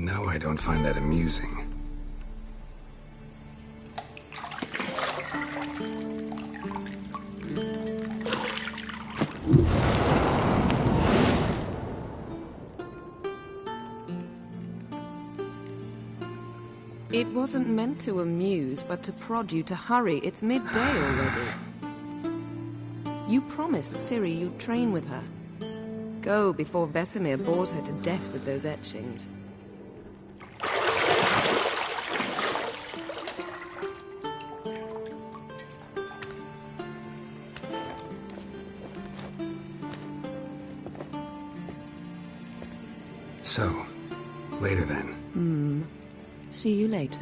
No, I don't find that amusing. It wasn't meant to amuse, but to prod you to hurry. It's midday already. You promised Ciri you'd train with her. Go before Vesemir bores her to death with those etchings. So, later then. See you later.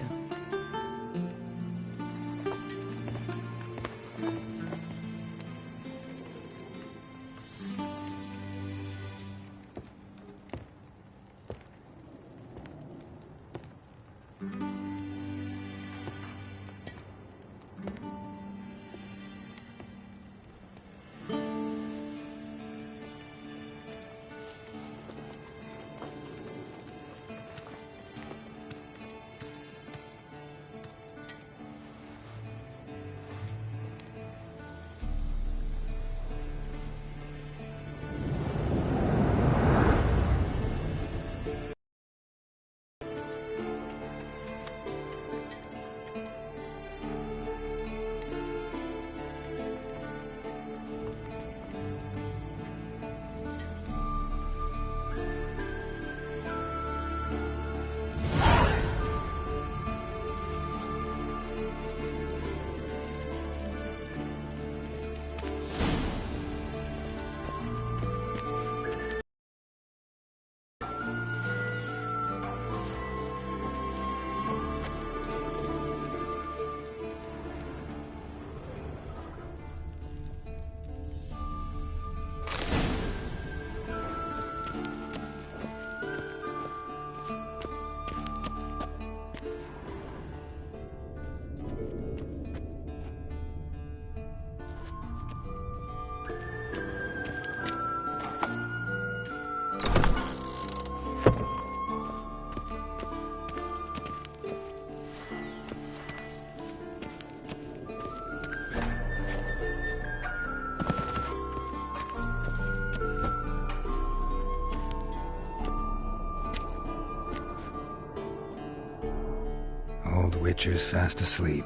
Old Witcher's fast asleep.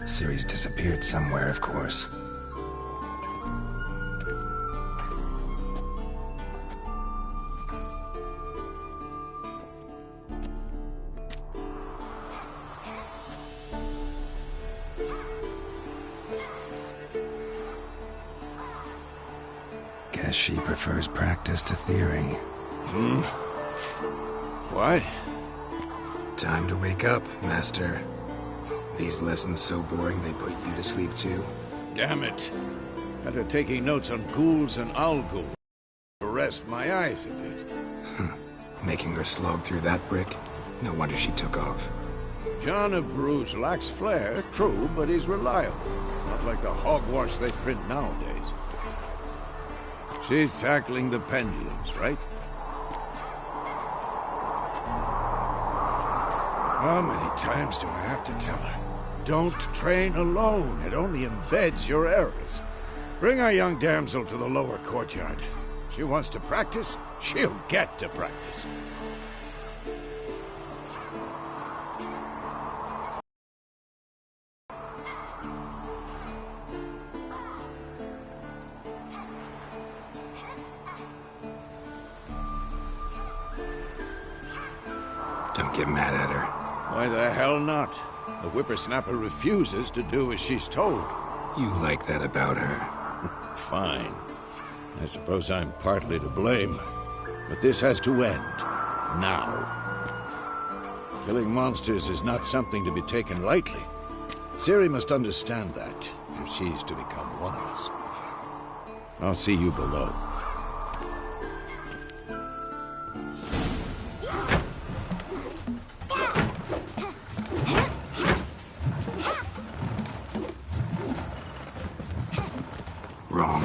Ciri's disappeared somewhere, of course. Guess she prefers practice to theory. What? Time to wake up, Master. These lessons so boring they put you to sleep too. Damn it. Had her taking notes on ghouls and owl ghouls. Rest my eyes a bit. Making her slog through that brick? No wonder she took off. John of Bruges lacks flair, true, but he's reliable. Not like the hogwash they print nowadays. She's tackling the pendulums, right? How many times do I have to tell her? Don't train alone. It only embeds your errors. Bring our young damsel to the lower courtyard. She wants to practice, she'll get to practice. Don't get mad at her. Why the hell not? The whippersnapper refuses to do as she's told. You like that about her. Fine. I suppose I'm partly to blame. But this has to end. Now. Killing monsters is not something to be taken lightly. Ciri must understand that, if she's to become one of us. I'll see you below. Wrong.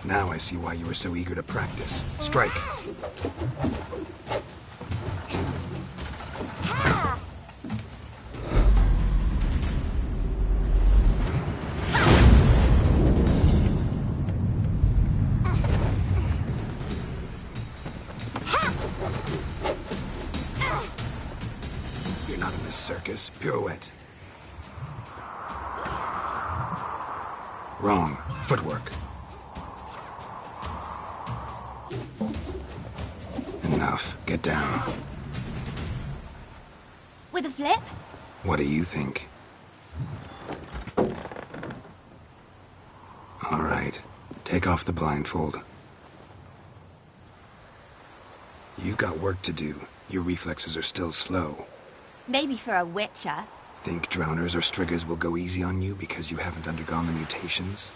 Now I see why you were so eager to practice. Strike. You're not in a circus. Pirouette. Wrong. Footwork. Enough. Get down. With a flip? What do you think? All right. Take off the blindfold. You've got work to do. Your reflexes are still slow. Maybe for a witcher. Think drowners or striggers will go easy on you because you haven't undergone the mutations?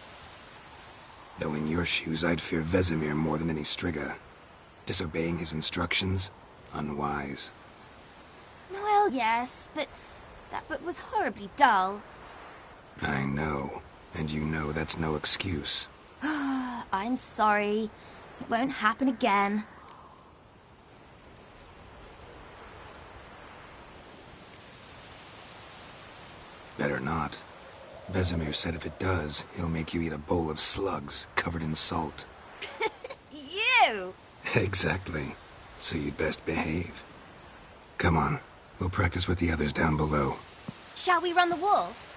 Though in your shoes, I'd fear Vesemir more than any strigger. Disobeying his instructions? Unwise. Well, yes, but that book was horribly dull. I know. And you know that's no excuse. I'm sorry. It won't happen again. Better not. Vesemir said if it does, he'll make you eat a bowl of slugs covered in salt. You! Exactly. So you'd best behave. Come on. We'll practice with the others down below. Shall we run the walls?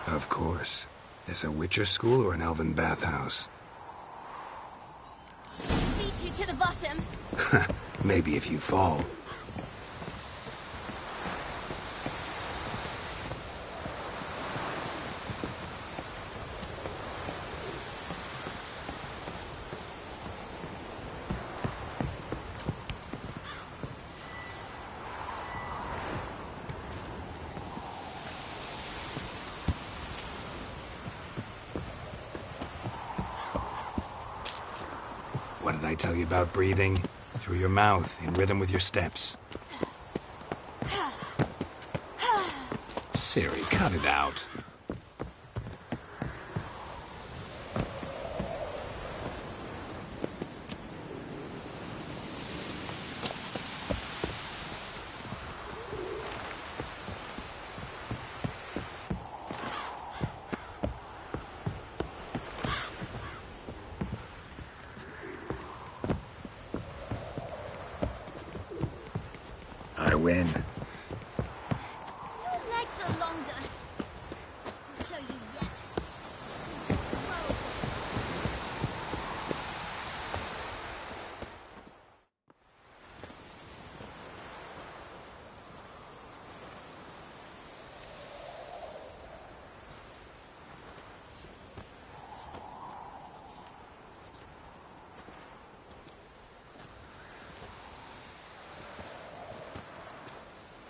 Of course. This a Witcher school or an elven bathhouse? Beat you to the bottom. Maybe if you fall. What did I tell you about breathing? Through your mouth, in rhythm with your steps. Siri, cut it out. I win. Your legs are longer. I'll show you yet. Just need to roll.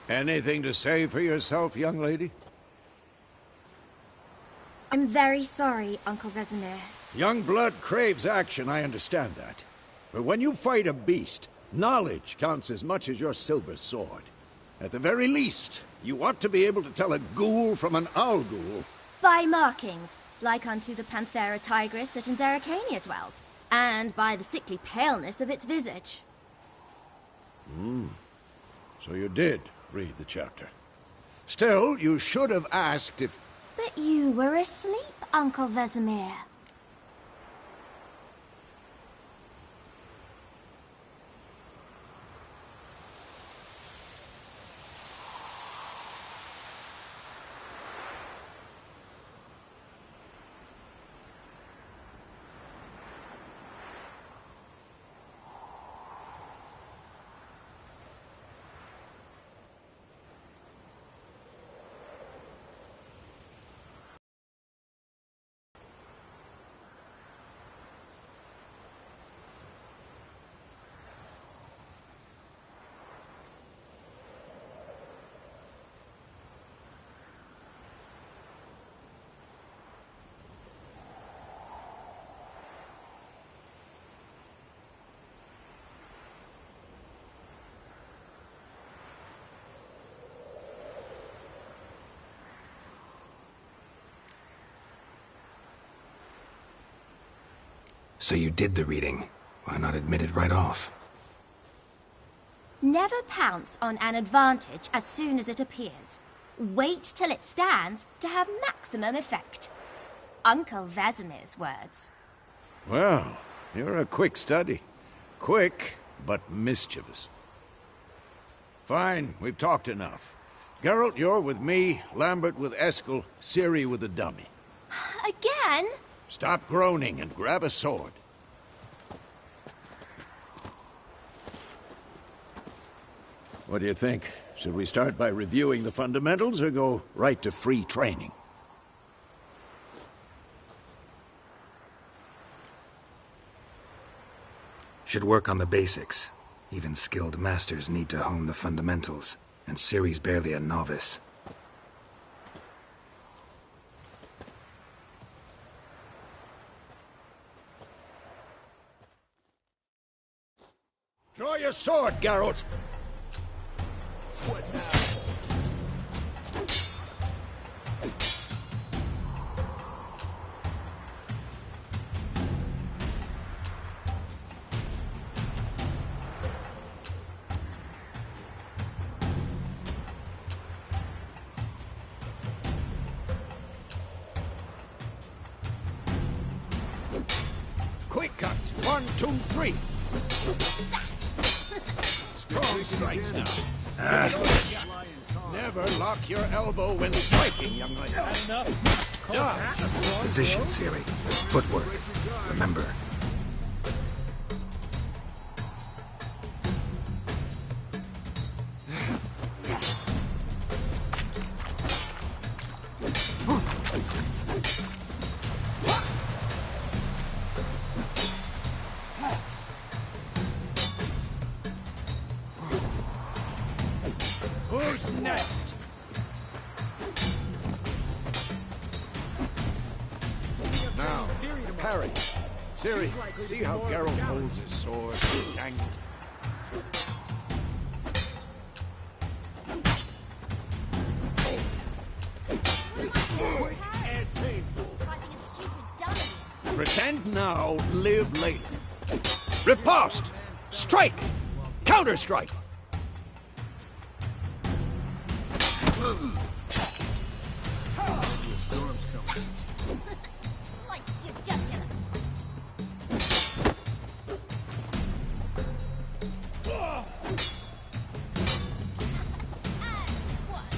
Anything to say for yourself, young lady? I'm very sorry, Uncle Vesemir. Young blood craves action, I understand that. But when you fight a beast, knowledge counts as much as your silver sword. At the very least, you ought to be able to tell a ghoul from an owl ghoul. By markings, like unto the Panthera tigris that in Zerrikania dwells, and by the sickly paleness of its visage. So you did read the chapter. Still, you should have asked if... But you were asleep, Uncle Vesemir. So you did the reading. Why not admit it right off? Never pounce on an advantage as soon as it appears. Wait till it stands to have maximum effect. Uncle Vesemir's words. Well, You're a quick study. Quick, but mischievous. Fine, we've talked enough. Geralt, you're with me, Lambert with Eskel, Ciri with the dummy. Again? Stop groaning and grab a sword. What do you think? Should we start by reviewing the fundamentals or go right to free training? Should work on the basics. Even skilled masters need to hone the fundamentals, and Ciri's barely a novice. Draw your sword, Geralt! Quick cuts. 1, 2, 3. Strong strikes now. Never lock your elbow when striking, young lady. Position, Ciri. Footwork. Remember. Who's next? Now, parry. Ciri, see how Geralt holds his sword, his angle. Quick and painful. Fighting a stupid dummy. Pretend now, live later. Riposte! Strike! Counter-strike! Sliced your jugular. And one.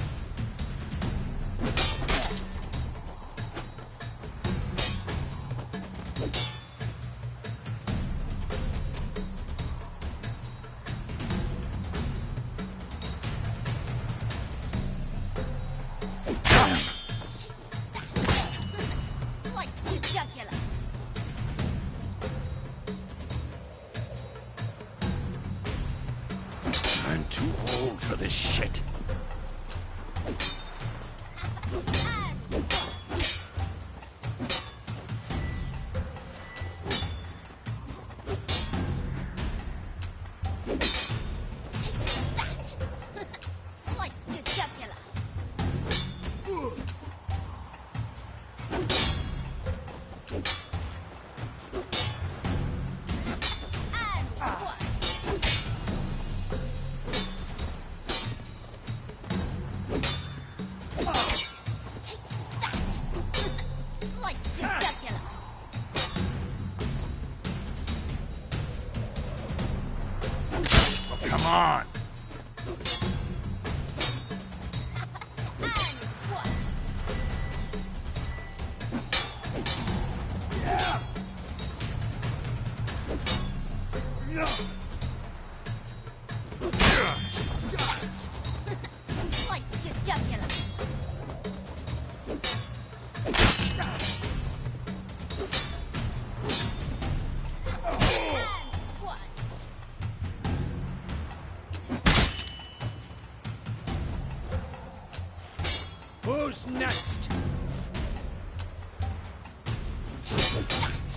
Sliced your jugular. I'm too old for this shit. And one. Take that. Sliced your jugular. And one. Take that. Sliced your jugular. Oh, come on! And one. Sliced your jugular. And one. Who's next? Take that.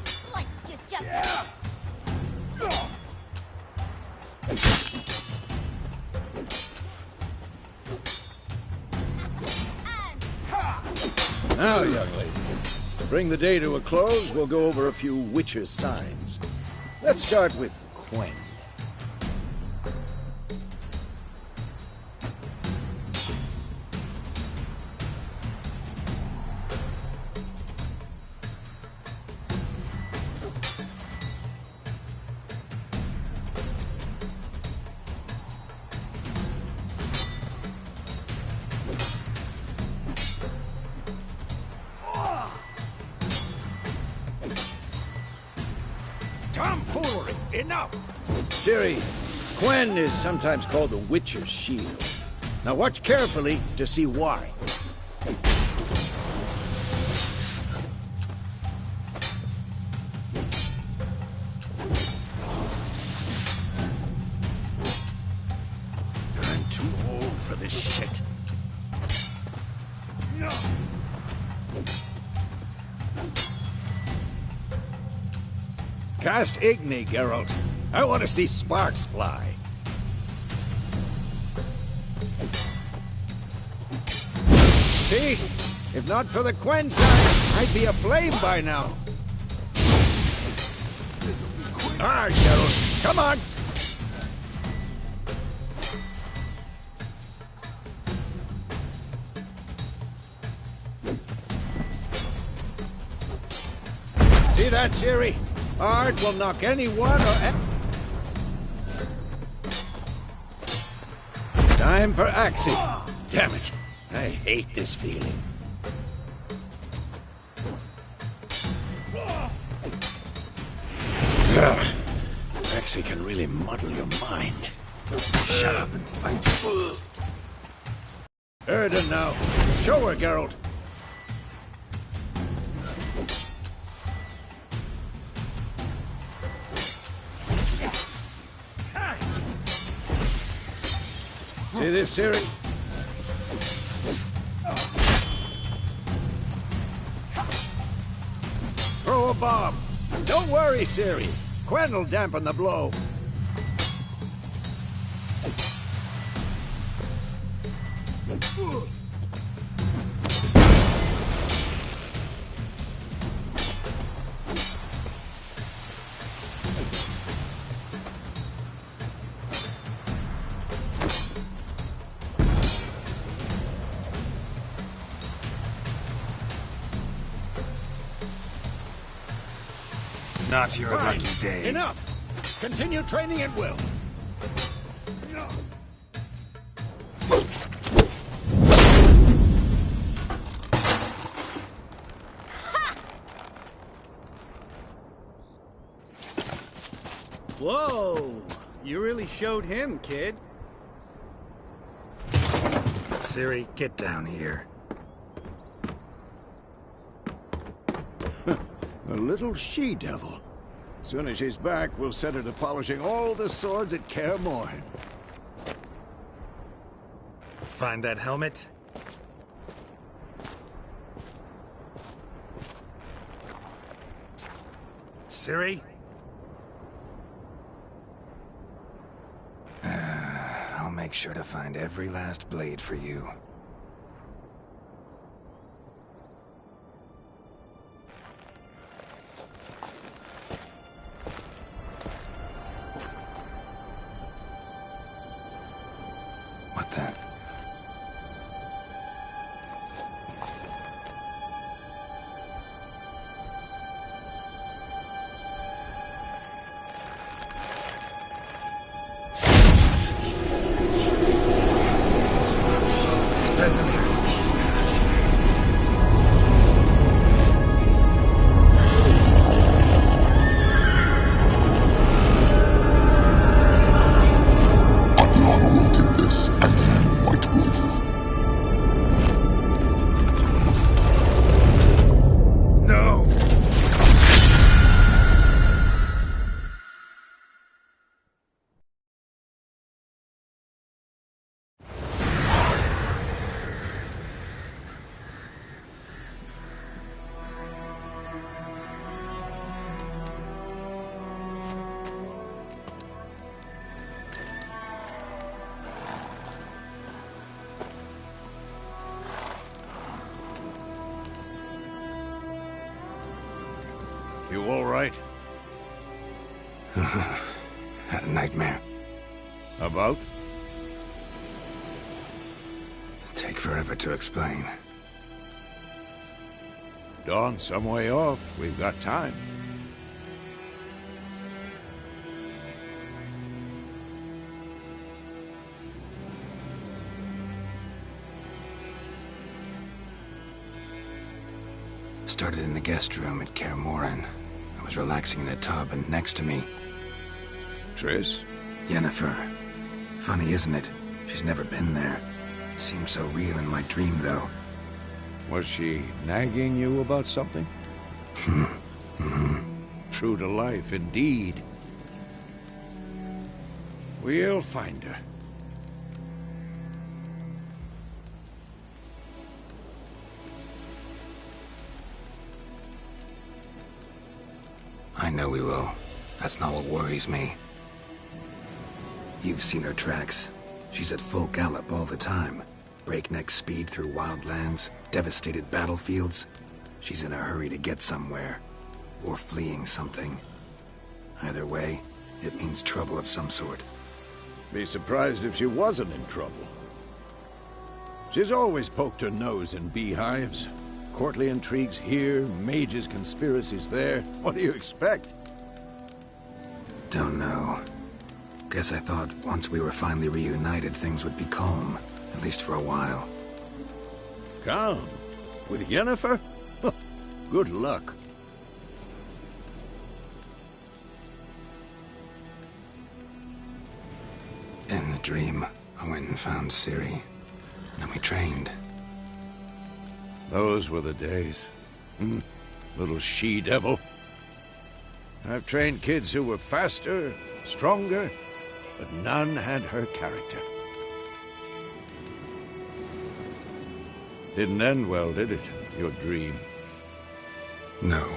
Sliced your jugular. And Now, young lady, to bring the day to a close, we'll go over a few witches' signs. Let's start with Quen. Tomfoolery! Enough! Ciri, Gwen is sometimes called the Witcher's Shield. Now watch carefully to see why. I'm too old for this shit. Cast Igni, Geralt. I want to see sparks fly. See? If not for the Quen sign, I'd be aflame by now. Alright, Geralt. Come on! See that, Ciri? Art will knock anyone or... Time for Axie. Damn it. I hate this feeling. Axie can really muddle your mind. Shut up and fight. Erden now. Show her, Geralt. See this, Ciri? Throw a bomb. Don't worry, Ciri. Quen will dampen the blow. Not your Fine. lucky day. Enough. Continue training at will. Whoa! You really showed him, kid. Ciri, get down here. A little she-devil. Soon as she's back, we'll set her to polishing all the swords at Kaer Morhen. Find that helmet? Ciri? I'll make sure to find every last blade for you. What the? Vesemir. Aviana will take this, and you, White Wolf. No! You all right? Had a nightmare. About? Take forever to explain. Dawn's some way off. We've got time. Started in the guest room at Kaer Morhen. I was relaxing in a tub, and next to me, Triss? Yennefer. Funny, isn't it? She's never been there. Seemed so real in my dream, though. Was she nagging you about something? True to life, indeed. We'll find her. I know we will. That's not what worries me. You've seen her tracks. She's at full gallop all the time. Breakneck speed through wild lands, devastated battlefields. She's in a hurry to get somewhere. Or fleeing something. Either way, it means trouble of some sort. Be surprised if she wasn't in trouble. She's always poked her nose in beehives. Courtly intrigues here, mages' conspiracies there. What do you expect? Don't know. Guess I thought once we were finally reunited, things would be calm. At least for a while. Calm? With Yennefer? Good luck. In the dream, I went and found Ciri. And we trained. Those were the days. Little she-devil. I've trained kids who were faster, stronger, but none had her character. Didn't end well, did it? Your dream? No.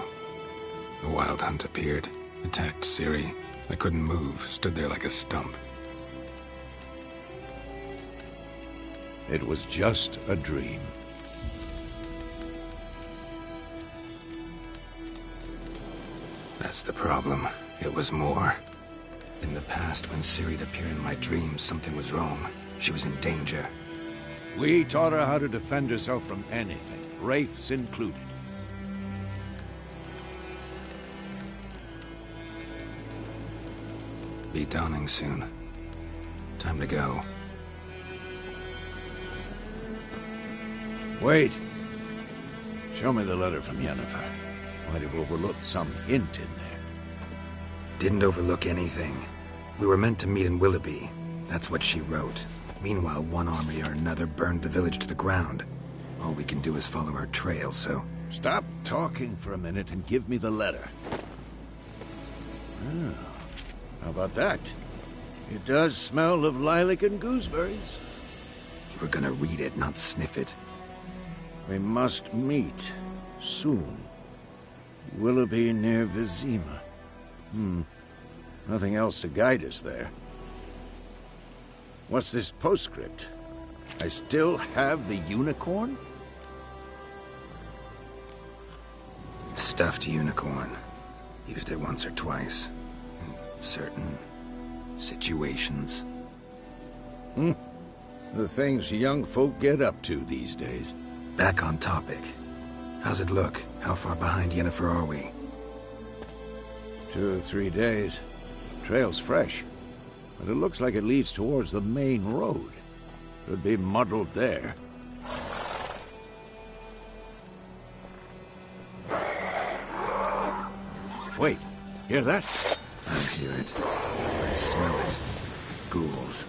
A wild hunt appeared, attacked Ciri. I couldn't move, stood there like a stump. It was just a dream. That's the problem. It was more. In the past, when Ciri'd appear in my dreams, something was wrong. She was in danger. We taught her how to defend herself from anything, wraiths included. Be dawning soon. Time to go. Wait. Show me the letter from Yennefer. Might have overlooked some hint in there. Didn't overlook anything. We were meant to meet in Willoughby. That's what she wrote. Meanwhile, one army or another burned the village to the ground. All we can do is follow her trail, so... Stop talking for a minute and give me the letter. Oh, how about that? It does smell of lilac and gooseberries. You were gonna read it, not sniff it. We must meet. Soon. Willoughby near Vizima. Nothing else to guide us there. What's this postscript? I still have the unicorn? Stuffed unicorn. Used it once or twice. In certain... situations. The things young folk get up to these days. Back on topic. How's it look? How far behind Yennefer are we? 2 or 3 days. Trail's fresh. But it looks like it leads towards the main road. Could be muddled there. Wait, hear that? I hear it. I smell it. Ghouls.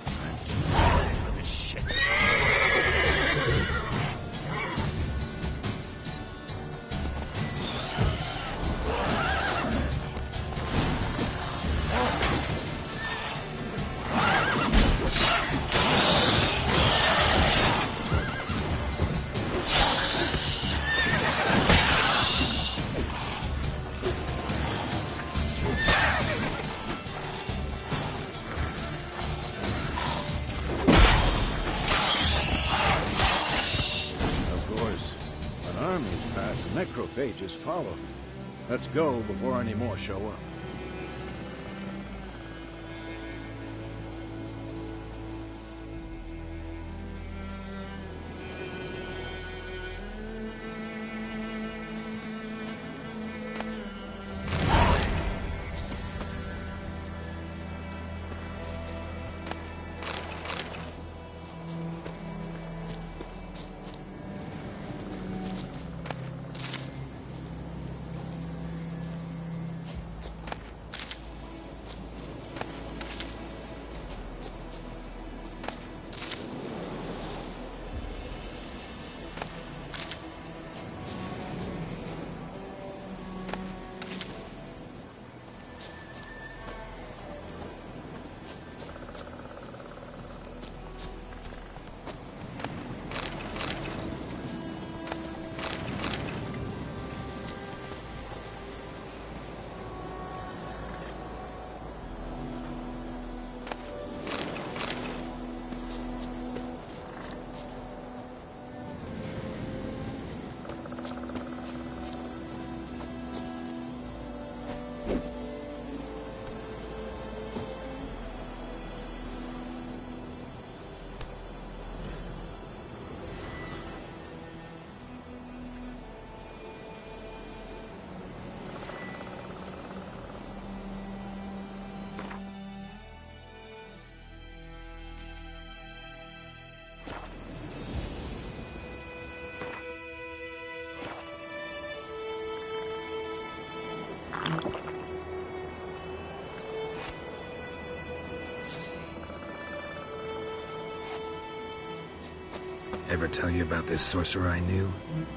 This shit. Necrophages follow. Let's go before any more show up. Ever tell you about this sorcerer I knew?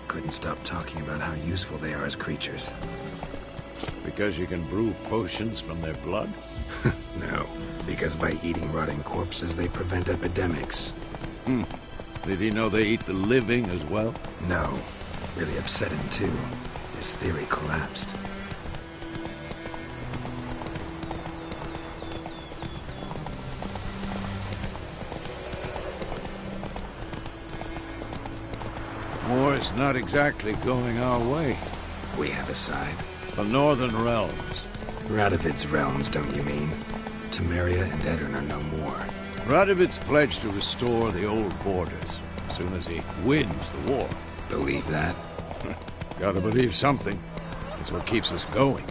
Couldn't stop talking about how useful they are as creatures. Because you can brew potions from their blood? No, because by eating rotting corpses, they prevent epidemics. Did he know they eat the living as well? No. Really upset him, too. His theory collapsed. War's not exactly going our way. We have a side. The Northern Realms. Radovid's realms, don't you mean? Temeria and Edirn are no more. Radovid's pledged to restore the old borders as soon as he wins the war. Believe that? Gotta believe something. It's what keeps us going.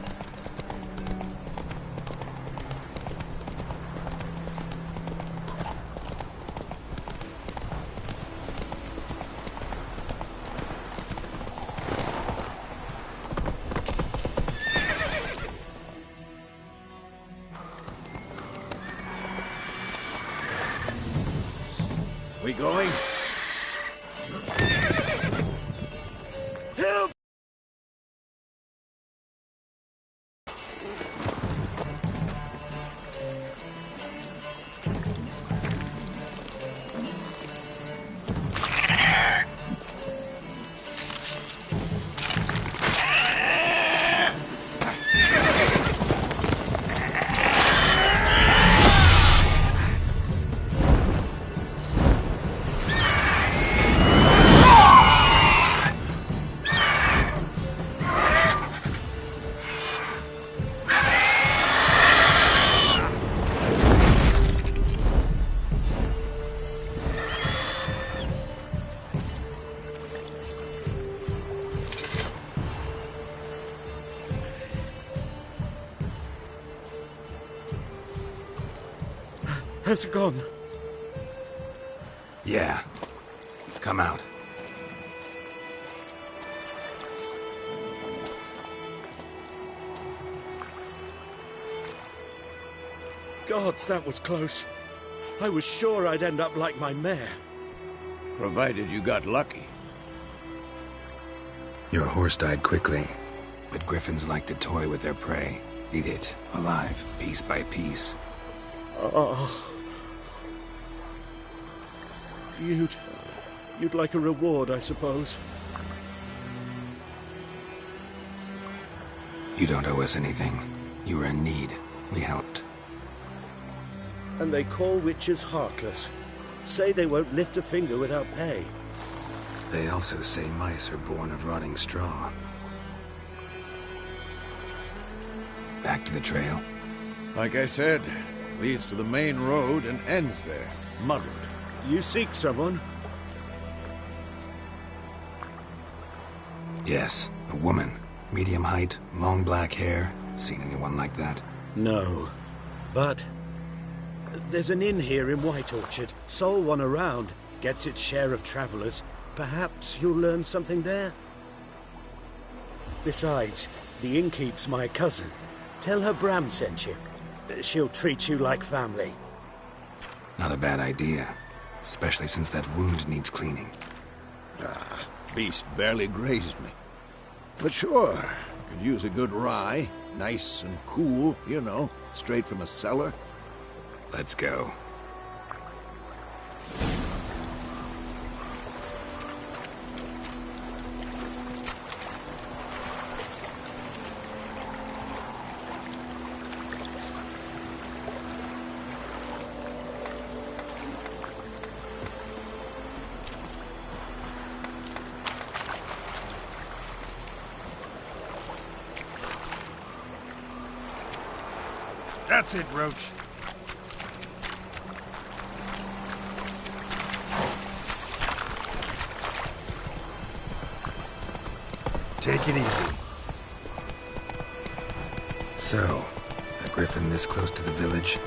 We going? Help! Has it gone? Yeah. Come out. Gods, that was close. I was sure I'd end up like my mare. Provided you got lucky. Your horse died quickly, but griffins like to toy with their prey. Eat it, alive, piece by piece. Oh. You'd like a reward, I suppose. You don't owe us anything. You were in need. We helped. And they call witches heartless. Say they won't lift a finger without pay. They also say mice are born of rotting straw. Back to the trail. Like I said, leads to the main road and ends there, muddled. You seek someone? Yes, a woman. Medium height, long black hair. Seen anyone like that? No. But there's an inn here in White Orchard. Sole one around. Gets its share of travelers. Perhaps you'll learn something there? Besides, the innkeep's my cousin. Tell her Bram sent you. She'll treat you like family. Not a bad idea. Especially since that wound needs cleaning. Beast barely grazed me. But sure, could use a good rye. Nice and cool, you know, straight from a cellar. Let's go. That's it, Roach. Take it easy. So, a griffin this close to the village?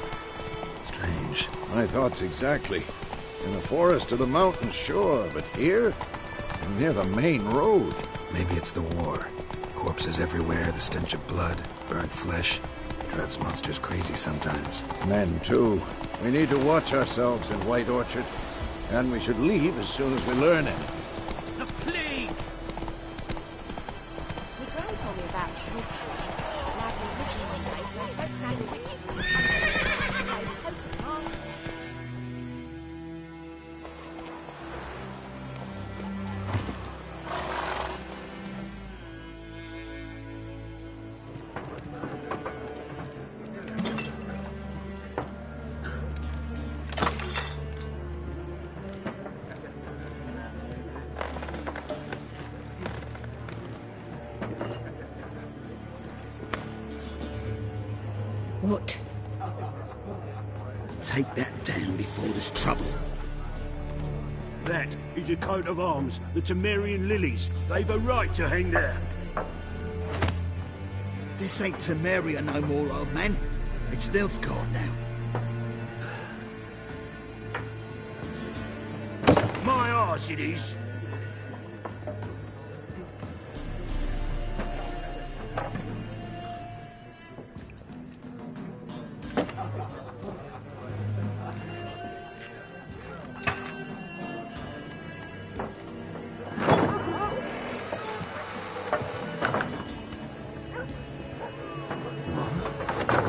Strange. My thoughts exactly. In the forest or the mountains, sure, but here? Near the main road. Maybe it's the war. Corpses everywhere, the stench of blood, burnt flesh. Drives monsters crazy sometimes. Men, too. We need to watch ourselves in White Orchard. And we should leave as soon as we learn anything. The plague! My gran told me about Switzerland. Like we listening one day, so I hope Granny Witch What? Take that down before there's trouble. That is a coat of arms, the Temerian lilies. They've a right to hang there. This ain't Temeria no more, old man. It's Nilfgaard now. My arse it is.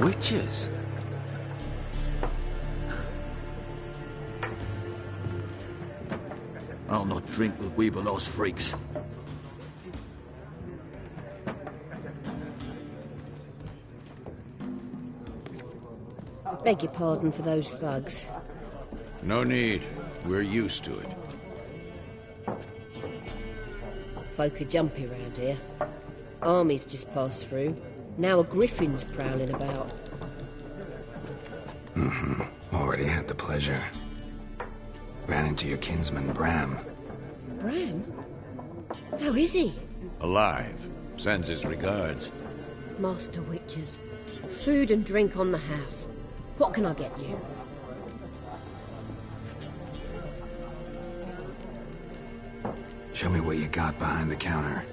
Witches? I'll not drink with Weaverloss freaks. Beg your pardon for those thugs. No need. We're used to it. Folk are jumpy round here. Armies just passed through. Now a griffin's prowling about. Already had the pleasure. Ran into your kinsman, Bram. Bram? How is he? Alive. Sends his regards. Master Witches. Food and drink on the house. What can I get you? Show me what you got behind the counter.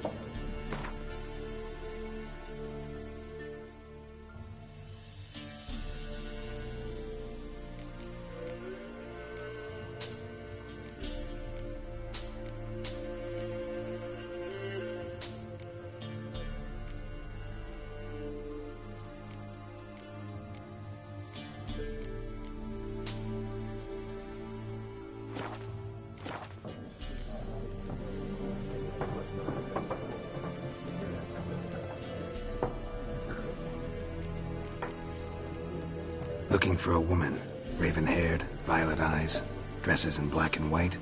Looking for a woman. Raven-haired, violet eyes, dresses in black and white,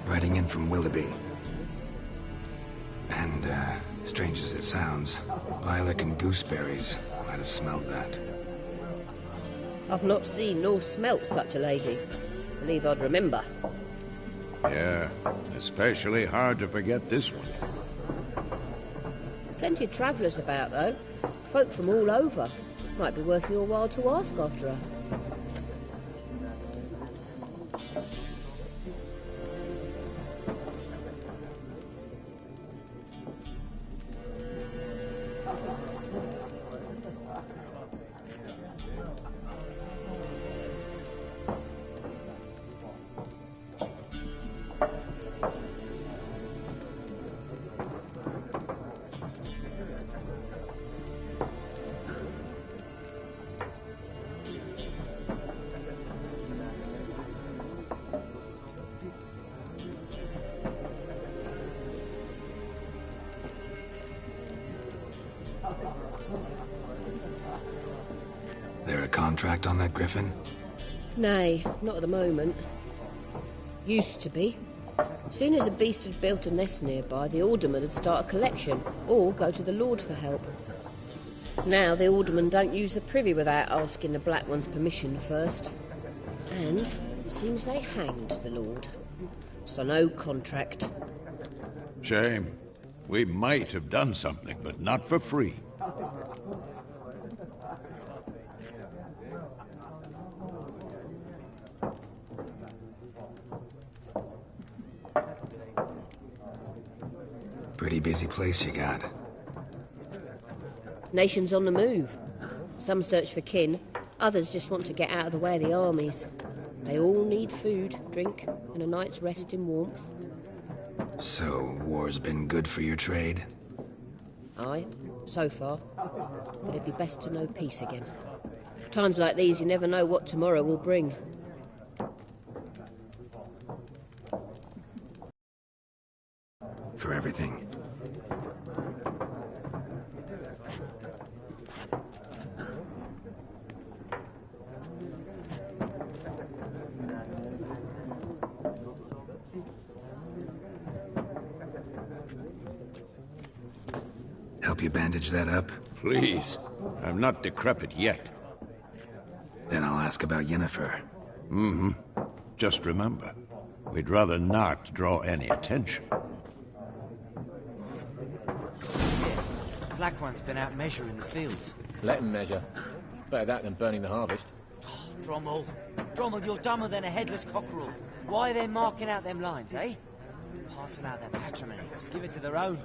riding in from Willoughby. And, strange as it sounds, lilac and gooseberries might have smelled that. I've not seen nor smelt such a lady. Believe I'd remember. Yeah, especially hard to forget this one. Plenty of travellers about, though. Folk from all over. Might be worth your while to ask after her. There a contract on that griffin? Nay, not at the moment. Used to be. Soon as a beast had built a nest nearby, the alderman would start a collection, or go to the Lord for help. Now the alderman don't use the privy without asking the Black One's permission first. And seems they hanged the Lord. So no contract. Shame. We might have done something, but not for free. Pretty busy place you got. Nations on the move. Some search for kin, others just want to get out of the way of the armies. They all need food, drink, and a night's rest in warmth. So, war's been good for your trade? Aye, so far. But it'd be best to know peace again. Times like these, you never know what tomorrow will bring. For everything. Help you bandage that up? Please. I'm not decrepit yet. Then I'll ask about Yennefer. Mm-hmm. Just remember, we'd rather not draw any attention. Black One's been out measuring the fields. Let him measure. Better that than burning the harvest. Oh, Drommel. Drommel, you're dumber than a headless cockerel. Why are they marking out them lines, eh? Passing out their patrimony. Give it to their own.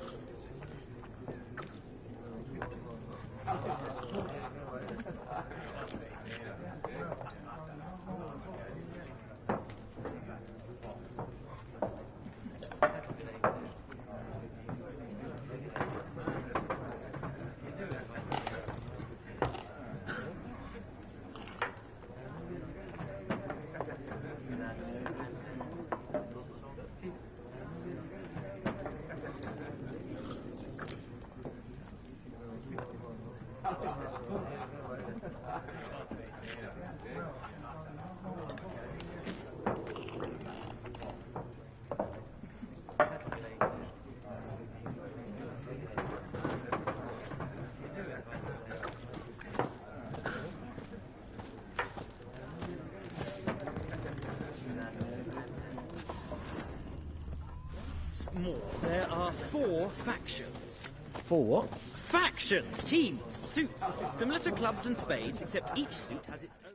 More. There are 4 factions. 4 what? Factions! Teams! Suits! Similar to clubs and spades, except each suit has its own...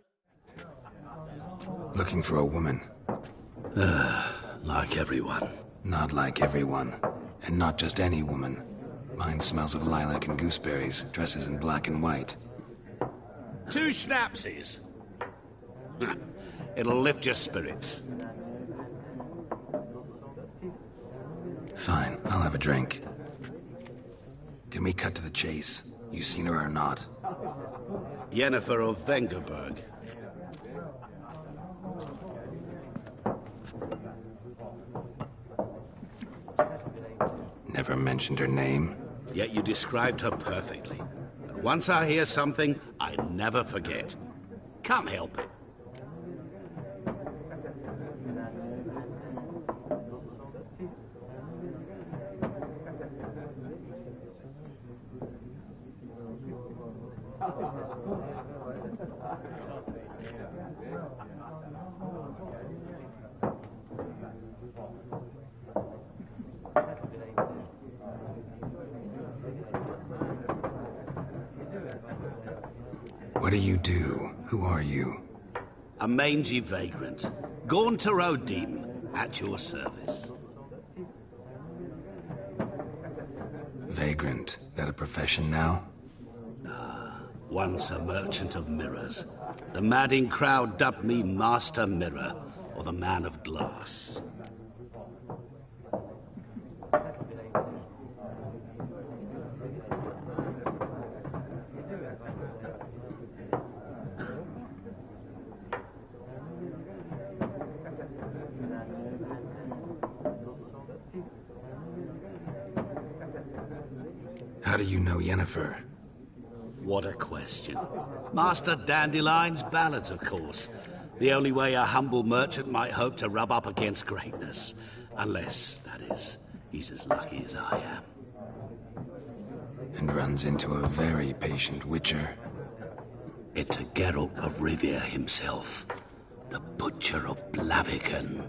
Looking for a woman. Like everyone. Not like everyone. And not just any woman. Mine smells of lilac and gooseberries, dresses in black and white. 2 schnapsies. It'll lift your spirits. Fine, I'll have a drink. Can we cut to the chase? You seen her or not? Yennefer of Vengerberg. Never mentioned her name. Yet you described her perfectly. And once I hear something, I never forget. Can't help it. What do you do? Who are you? A mangy vagrant. Gaunter O'Deem, at your service. Vagrant. That a profession now? Once a merchant of mirrors. The madding crowd dubbed me Master Mirror, or the Man of Glass. How do you know Yennefer? What a question. Master Dandelion's ballads, of course. The only way a humble merchant might hope to rub up against greatness. Unless, that is, he's as lucky as I am. And runs into a very patient witcher. It's a Geralt of Rivia himself. The Butcher of Blaviken.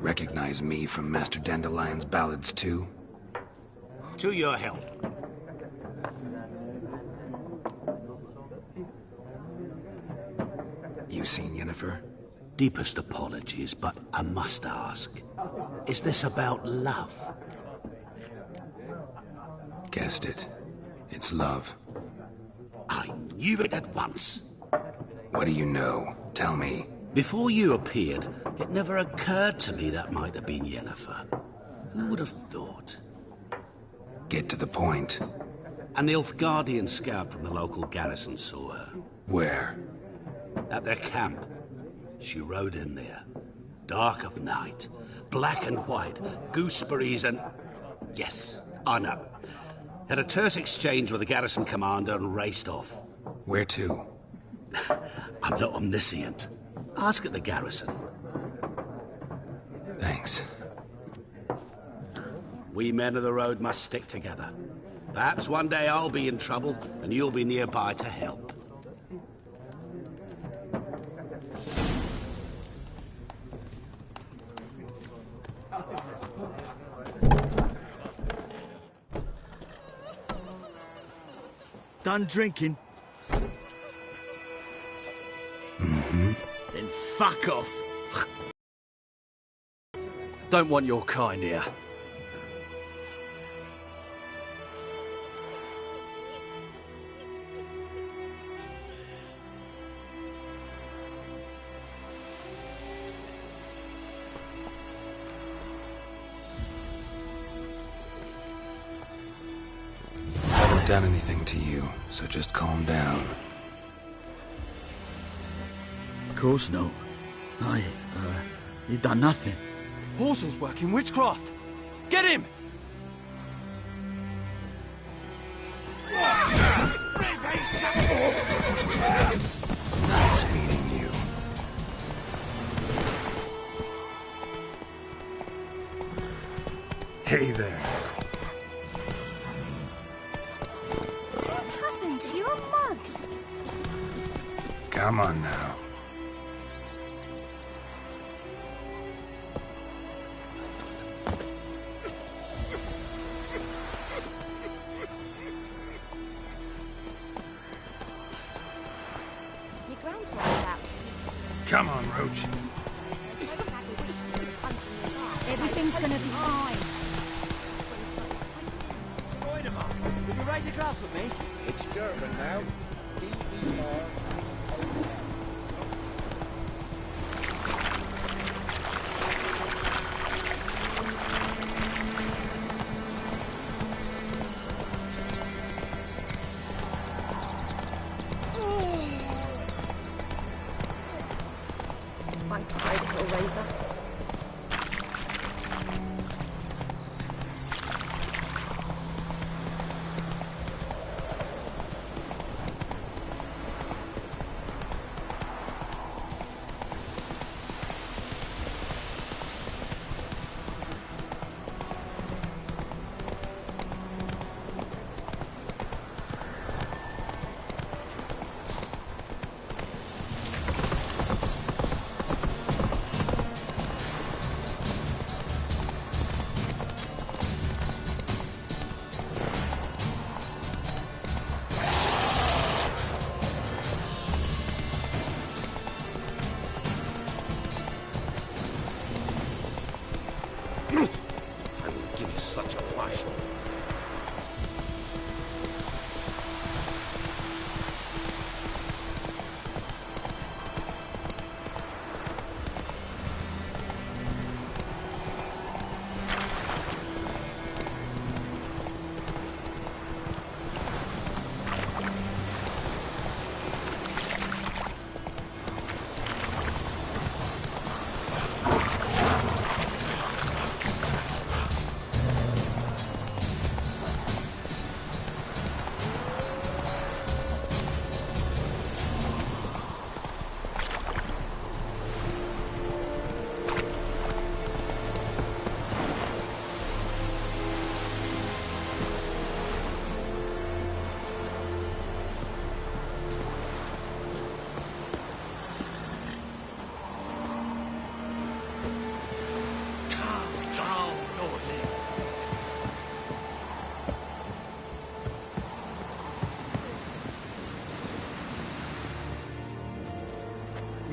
Recognize me from Master Dandelion's ballads too? To your health. You seen Yennefer? Deepest apologies, but I must ask. Is this about love? Guessed it. It's love. I knew it at once. What do you know? Tell me. Before you appeared, it never occurred to me that might have been Yennefer. Who would have thought? Get to the point. An Nilfgaardian scout from the local garrison saw her. Where? At their camp. She rode in there. Dark of night. Black and white. Gooseberries and... Yes, I know. Had a terse exchange with the garrison commander and raced off. Where to? I'm not omniscient. Ask at the garrison. Thanks. We men of the road must stick together. Perhaps one day I'll be in trouble and you'll be nearby to help. Done drinking? Mm-hmm. Then fuck off. Don't want your kind here. Done anything to you, so just calm down. Of course not. You done nothing. Horsel's working witchcraft. Get him! Nice meeting you. Hey there. To your mug. Come on now. Your grandfather's house. Come on, Roach. Everything's gonna be fine. Will you raise a glass with me? It's German now. D-E-R. My private razor.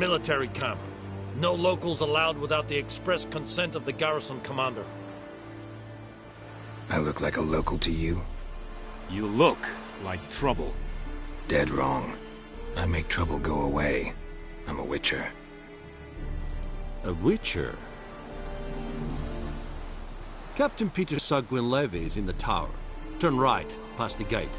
military camp. No locals allowed without the express consent of the garrison commander. I look like a local to you? You look like trouble. Dead wrong. I make trouble go away. I'm a witcher. A witcher? Captain Peter Sagwin-Levy is in the tower. Turn right, past the gate.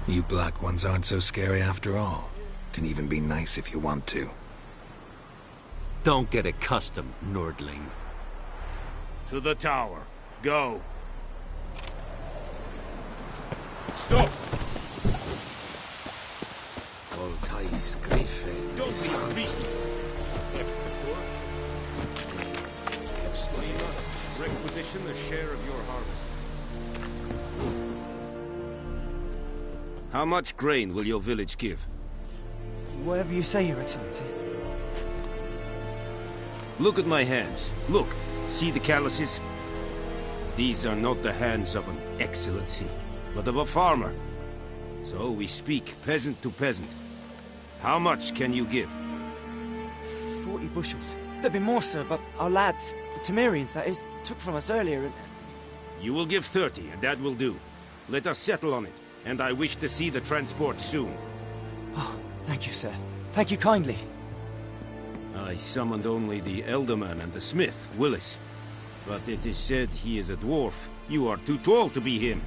You black ones aren't so scary after all. Can even be nice if you want to. Don't get accustomed, Nordling. To the tower. Go. Stop! Don't be beastly. We must requisition a share of your harvest. How much grain will your village give? Whatever you say, Your Excellency. Look at my hands. Look. See the calluses? These are not the hands of an excellency, but of a farmer. So we speak peasant to peasant. How much can you give? 40 bushels. There'd be more, sir, but our lads, the Temerians, that is, took from us earlier and... You will give 30, and that will do. Let us settle on it, and I wish to see the transport soon. Oh, thank you, sir. Thank you kindly. I summoned only the Elderman and the smith, Willis. But it is said he is a dwarf. You are too tall to be him.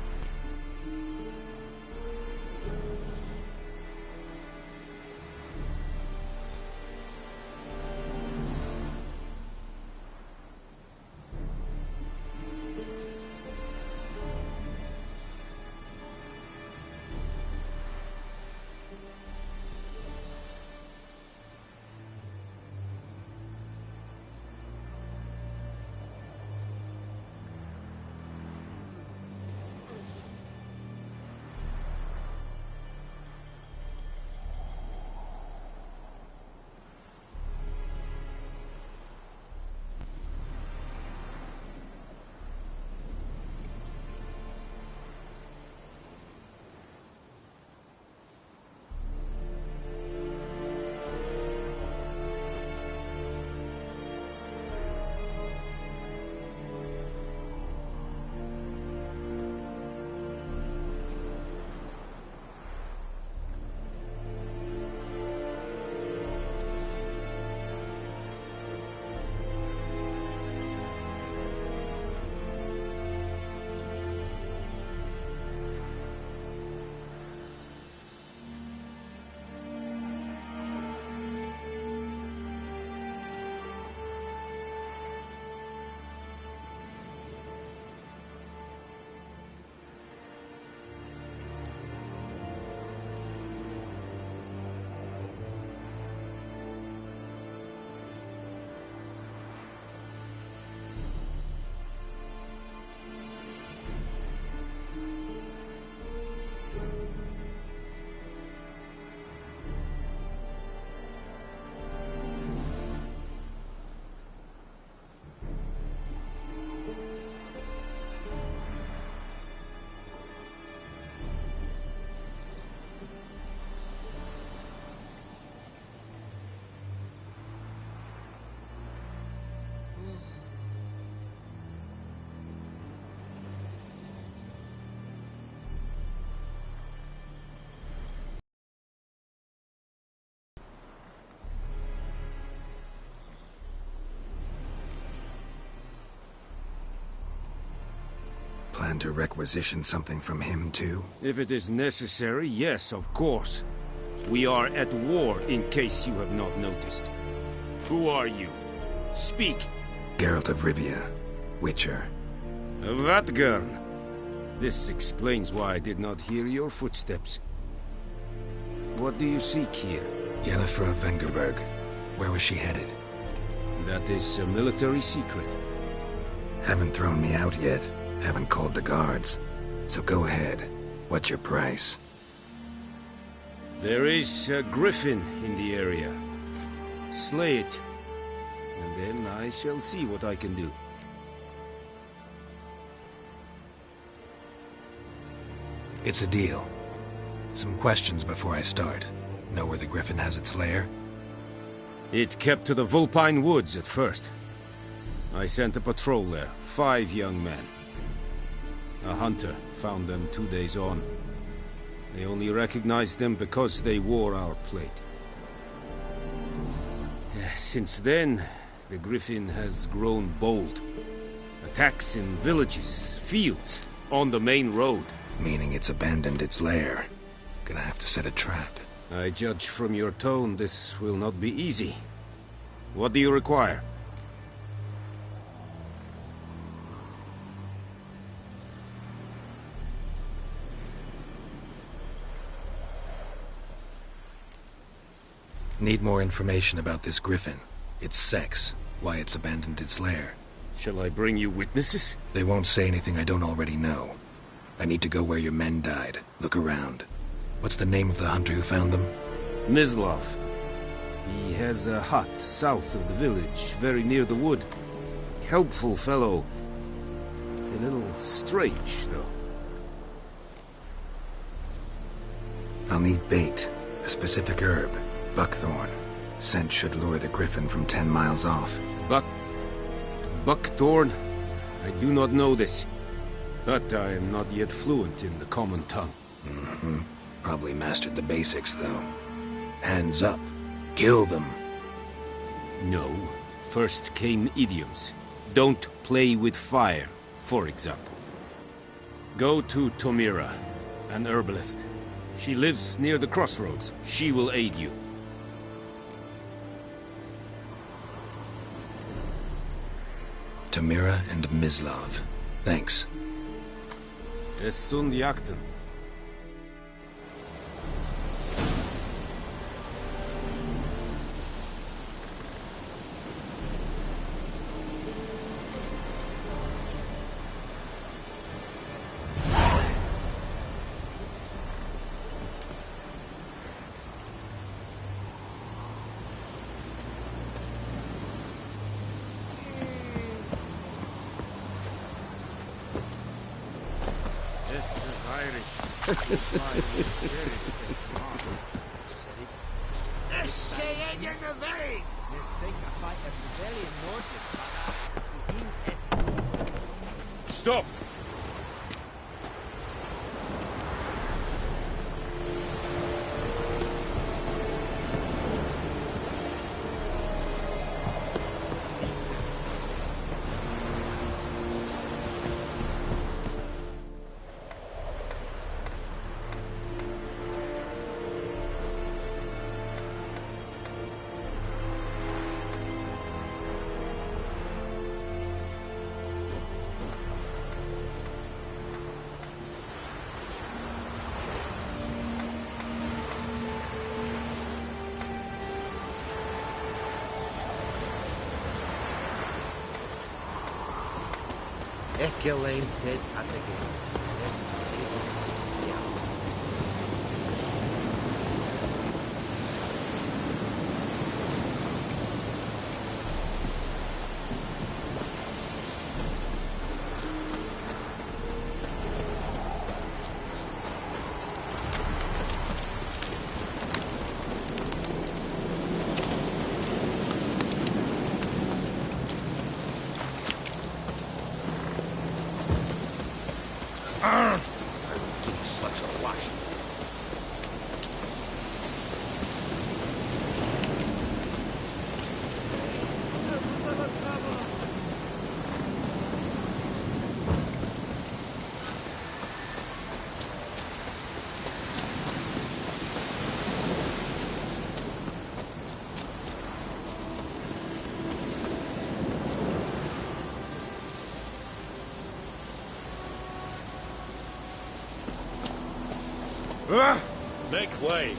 Plan to requisition something from him, too? If it is necessary, yes, of course. We are at war, in case you have not noticed. Who are you? Speak. Geralt of Rivia, Witcher. Vatgern. This explains why I did not hear your footsteps. What do you seek here? Yennefer of Vengerberg. Where was she headed? That is a military secret. Haven't thrown me out yet. Haven't called the guards. So go ahead. What's your price? There is a griffin in the area. Slay it, and then I shall see what I can do. It's a deal. Some questions before I start. Know where the griffin has its lair? It kept to the Vulpine Woods at first. I sent a patrol there, 5 young men. A hunter found them 2 days on. They only recognized them because they wore our plate. Since then, the griffin has grown bold. Attacks in villages, fields, on the main road. Meaning it's abandoned its lair. Gonna have to set a trap. I judge from your tone this will not be easy. What do you require? Need more information about this griffin. Its sex, why it's abandoned its lair. Shall I bring you witnesses? They won't say anything I don't already know. I need to go where your men died. Look around. What's the name of the hunter who found them? Mislov. He has a hut south of the village, very near the wood. Helpful fellow. A little strange, though. I'll need bait. A specific herb. Buckthorn. Scent should lure the griffin from 10 miles off. Buckthorn? I do not know this. But I am not yet fluent in the common tongue. Mm-hmm. Probably mastered the basics, though. Hands up. Kill them. No. First came idioms. Don't play with fire, for example. Go to Tomira, an herbalist. She lives near the crossroads. She will aid you. Tomira and Mislov. Thanks. Es sunt jakten. Stop! Echelane dead at the game. Such a wash. Make way.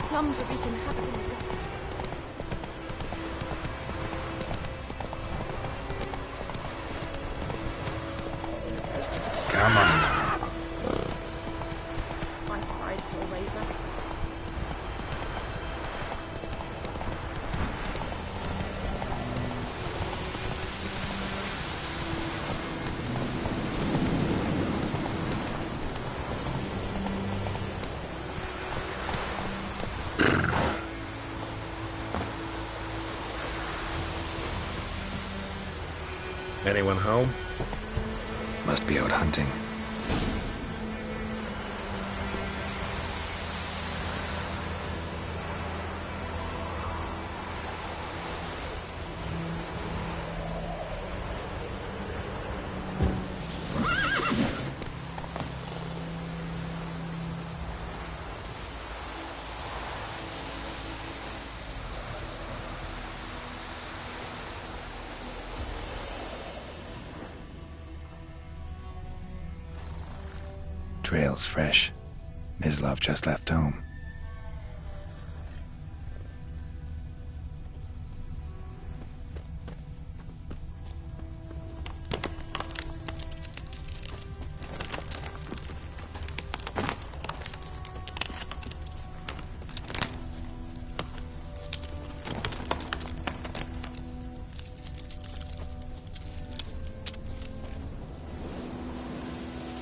plums or we can have them. Come on now. My prideful razor. Anyone home? Must be out hunting. Trail's fresh. Mislov just left home.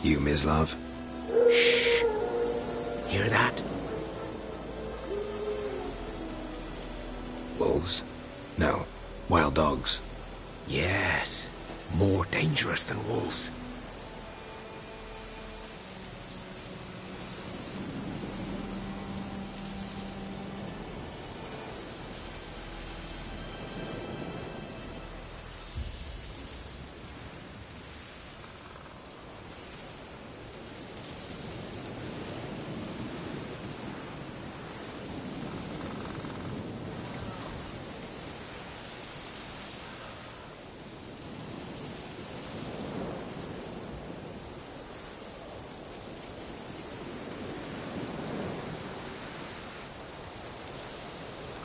You, Mislov? Shh. Hear that? Wolves? No. Wild dogs. Yes. More dangerous than wolves.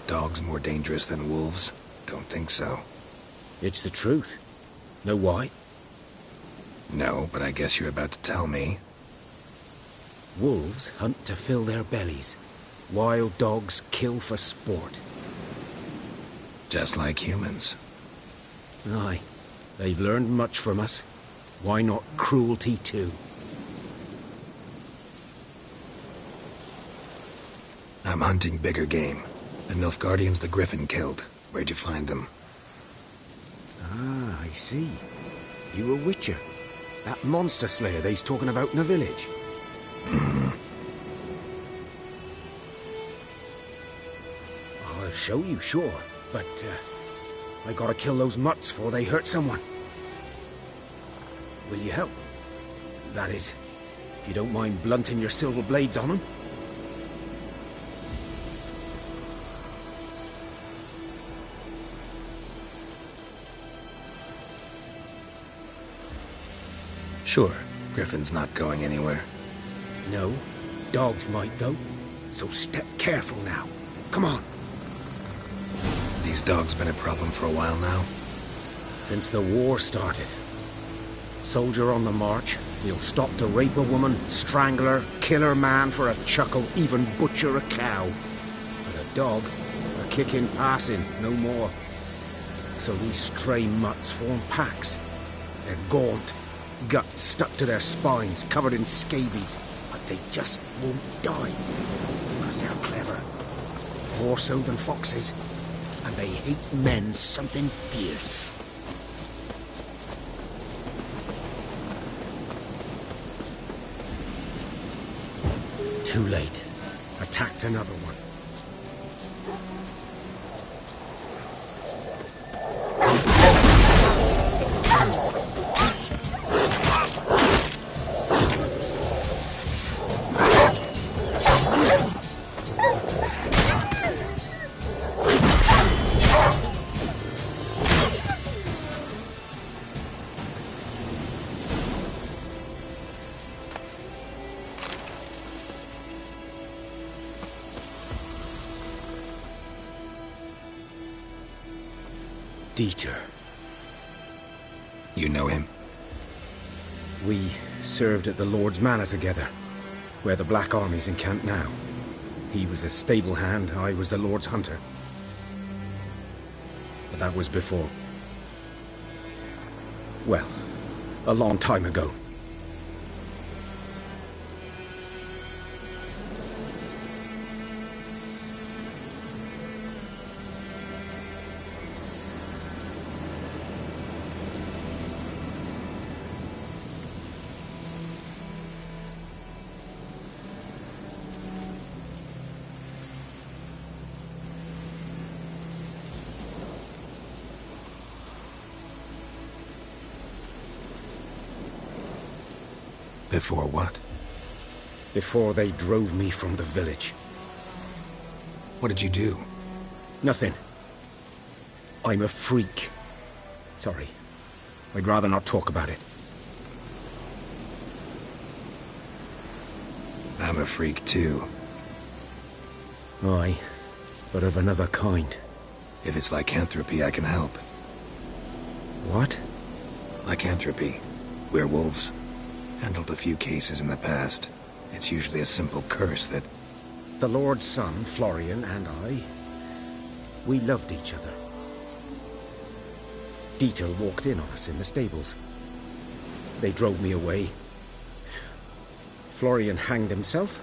Dogs more dangerous than wolves? Don't think so. It's the truth. Know why? No, but I guess you're about to tell me. Wolves hunt to fill their bellies. Wild dogs kill for sport. Just like humans. Aye. They've learned much from us. Why not cruelty too? I'm hunting bigger game. The Nilfgaardians the Griffin killed. Where'd you find them? Ah, I see. You a witcher. That monster slayer they's talking about in the village. I'll show you, sure. But, I gotta kill those mutts before they hurt someone. Will you help? That is, if you don't mind blunting your silver blades on them. Sure. Griffin's not going anywhere. No. Dogs might, though. So step careful now. Come on. These dogs been a problem for a while now? Since the war started. Soldier on the march, he'll stop to rape a woman, strangle her, kill her man for a chuckle, even butcher a cow. But a dog, a kicking, passing, no more. So these stray mutts form packs. They're gaunt, guts stuck to their spines, covered in scabies, but they just won't die. Because they're clever. More so than foxes. And they hate men something fierce. Too late. Attacked another one. Dieter. You know him? We served at the Lord's Manor together, where the Black Army's encamped now. He was a stable hand, I was the Lord's hunter. But that was before. Well, a long time ago. Before what? Before they drove me from the village. What did you do? Nothing. I'm a freak. Sorry. I'd rather not talk about it. I'm a freak too. Aye, but of another kind. If it's lycanthropy, I can help. What? Lycanthropy. Werewolves. Handled a few cases in the past. It's usually a simple curse that... The Lord's son, Florian, and I, we loved each other. Dieter walked in on us in the stables. They drove me away. Florian hanged himself.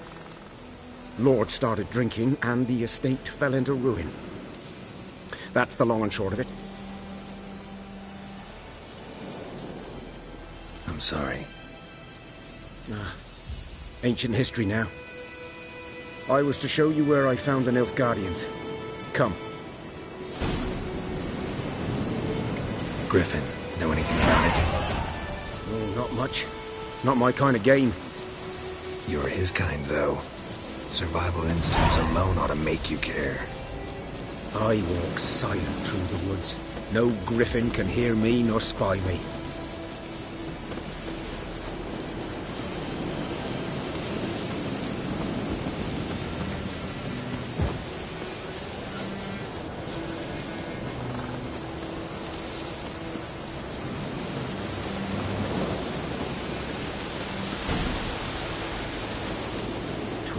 Lord started drinking, and the estate fell into ruin. That's the long and short of it. I'm sorry. Ancient history now. I was to show you where I found the Nilfgaardians. Come. Griffin, know anything about it? Oh, not much. Not my kind of game. You're his kind, though. Survival instincts alone ought to make you care. I walk silent through the woods. No griffin can hear me nor spy me.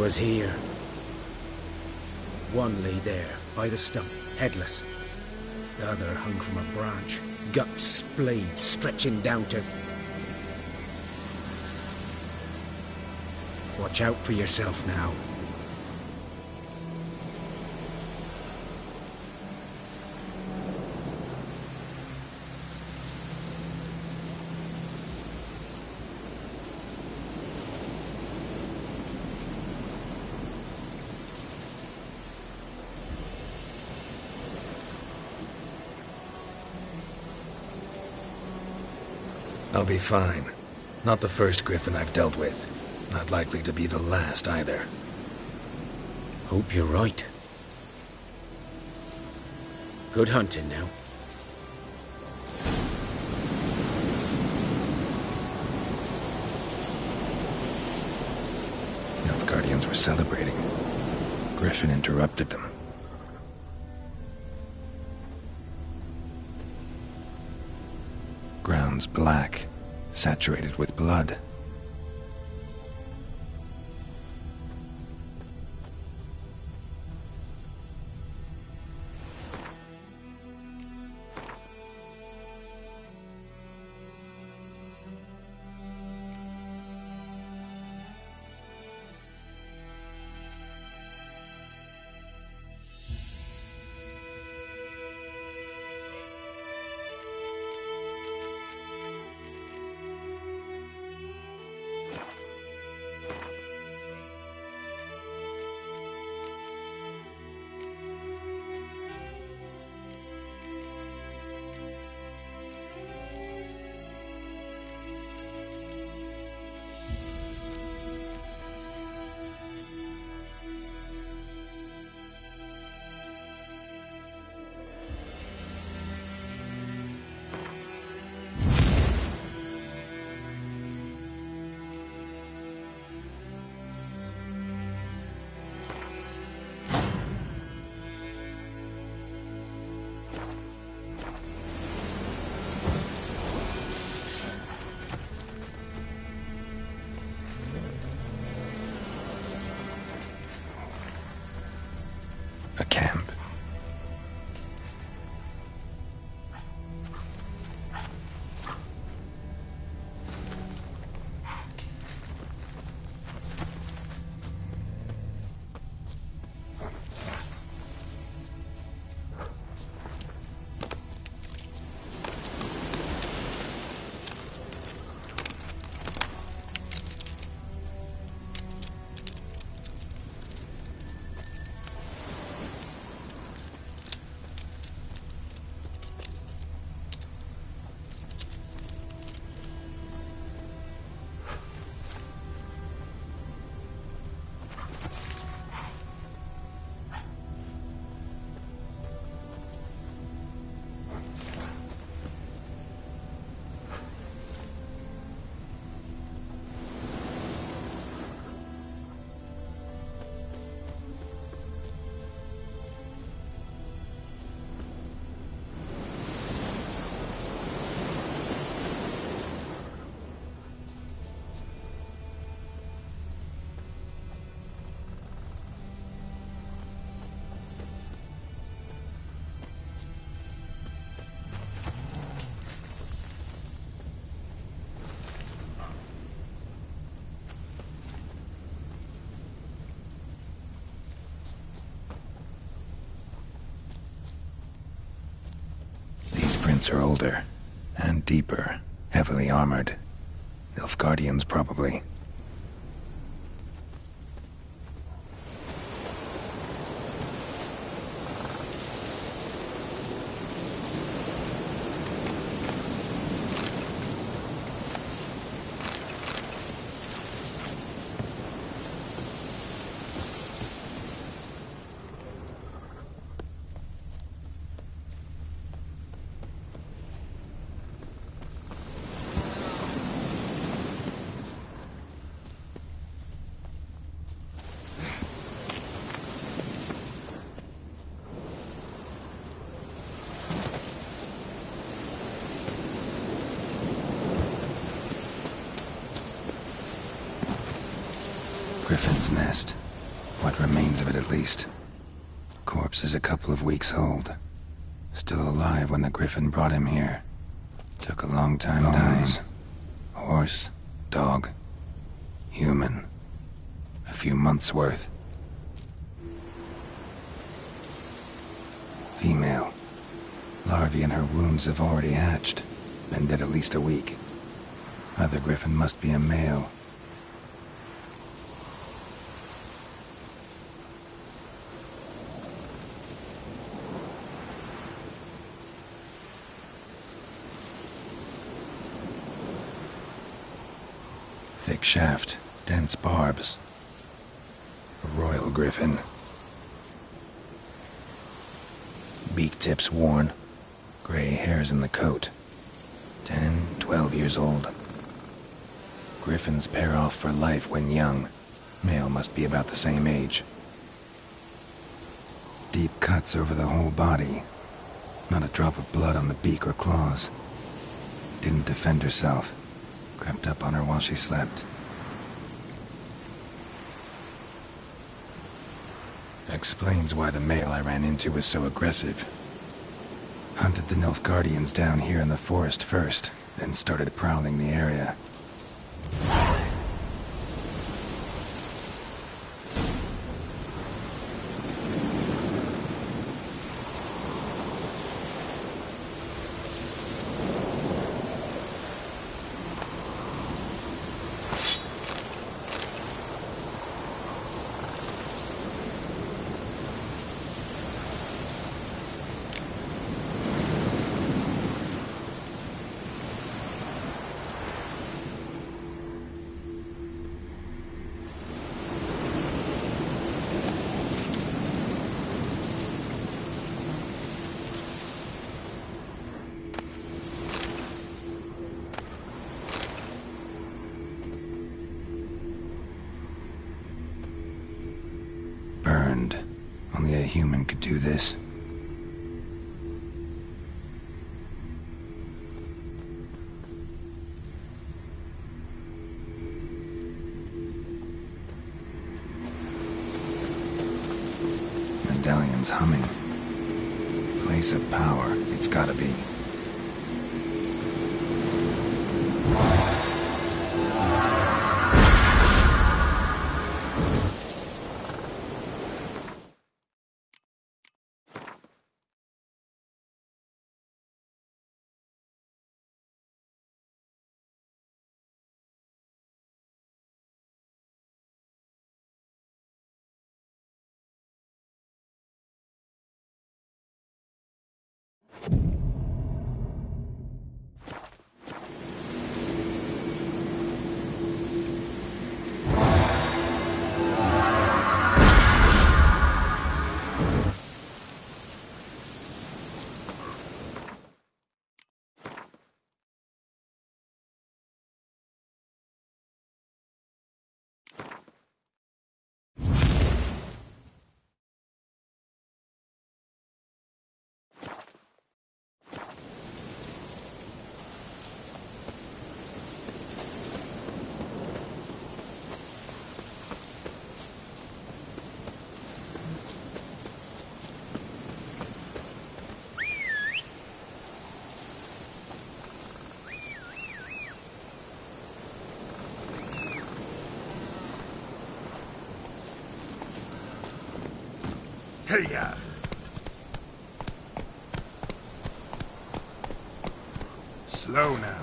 'Twas here. One lay there, by the stump, headless. The other hung from a branch, guts splayed, stretching down to... Watch out for yourself now. I'll be fine. Not the first griffin I've dealt with. Not likely to be the last, either. Hope you're right. Good hunting now. Nilfgaardians were celebrating. Griffin interrupted them. Ground's black, saturated with blood. Suits are older, and deeper, heavily armored. Nilfgaardians, probably. Griffin's nest. What remains of it, at least. Corpse is a couple of weeks old. Still alive when the Griffin brought him here. Took a long time dying. Horse, dog, human. A few months' worth. Female. Larvae in her wounds have already hatched. Been dead at least a week. Other Griffin must be a male. Thick shaft, dense barbs. A royal griffin. Beak tips worn. Gray hairs in the coat. 10, 12 years old. Griffins pair off for life when young. Male must be about the same age. Deep cuts over the whole body. Not a drop of blood on the beak or claws. Didn't defend herself. Crept up on her while she slept. Explains why the male I ran into was so aggressive. Hunted the Nilfgaardians down here in the forest first, then started prowling the area. Burned. Only a human could do this. Medallion's humming. Place of power, it's gotta be. Hey-ya! Slow now.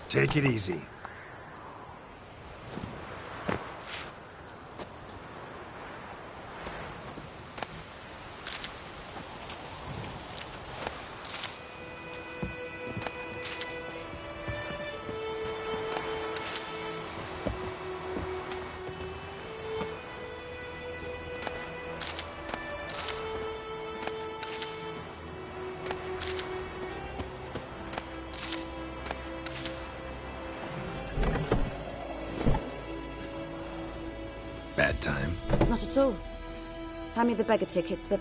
Take it easy. Bad time? Not at all. Hand me the beggar tickets, the...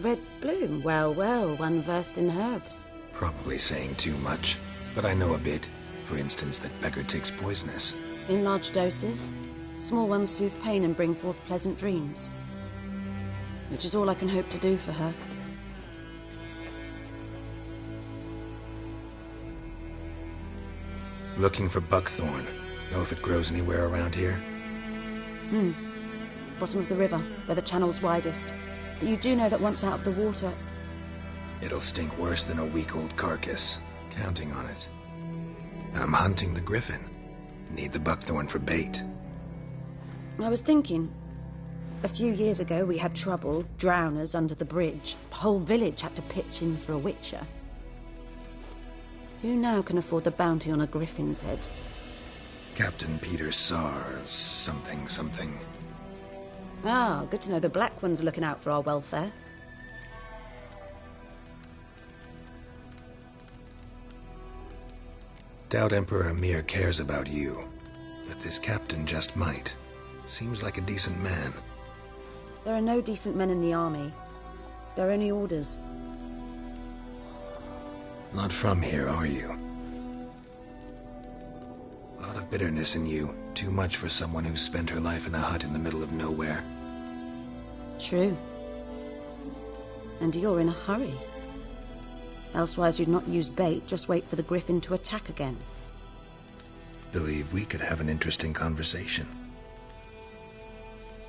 Red bloom. Well, well, one versed in herbs. Probably saying too much, but I know a bit. For instance, that beggar tick's poisonous. In large doses. Small ones soothe pain and bring forth pleasant dreams. Which is all I can hope to do for her. Looking for buckthorn. Know if it grows anywhere around here? Bottom of the river, where the channel's widest. But you do know that once out of the water... It'll stink worse than a week-old carcass. Counting on it. I'm hunting the griffin. Need the buckthorn for bait. I was thinking... A few years ago we had trouble, drowners under the bridge. The whole village had to pitch in for a witcher. Who now can afford the bounty on a griffin's head? Captain Peter Sars, something. Ah, good to know the Black One's looking out for our welfare. Doubt Emperor Emir cares about you, but this captain just might. Seems like a decent man. There are no decent men in the army. They're only orders. Not from here, are you? A lot of bitterness in you. Too much for someone who's spent her life in a hut in the middle of nowhere. True. And you're in a hurry. Elsewise you'd not use bait, just wait for the griffin to attack again. Believe we could have an interesting conversation.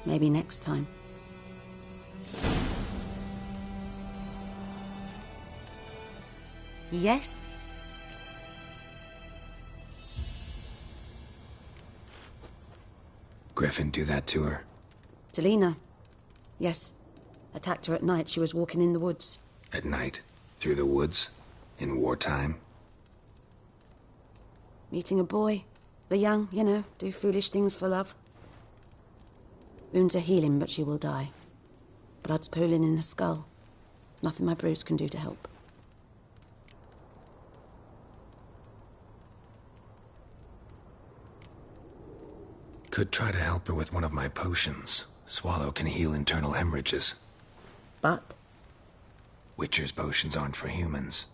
Maybe next time. Yes? Griffin do that to her? Talina. Yes. Attacked her at night. She was walking in the woods. At night? Through the woods? In wartime? Meeting a boy. The young, you know, do foolish things for love. Wounds are healing, but she will die. Blood's pooling in her skull. Nothing my bruise can do to help. Could try to help her with one of my potions. Swallow can heal internal hemorrhages. But? Witcher's potions aren't for humans.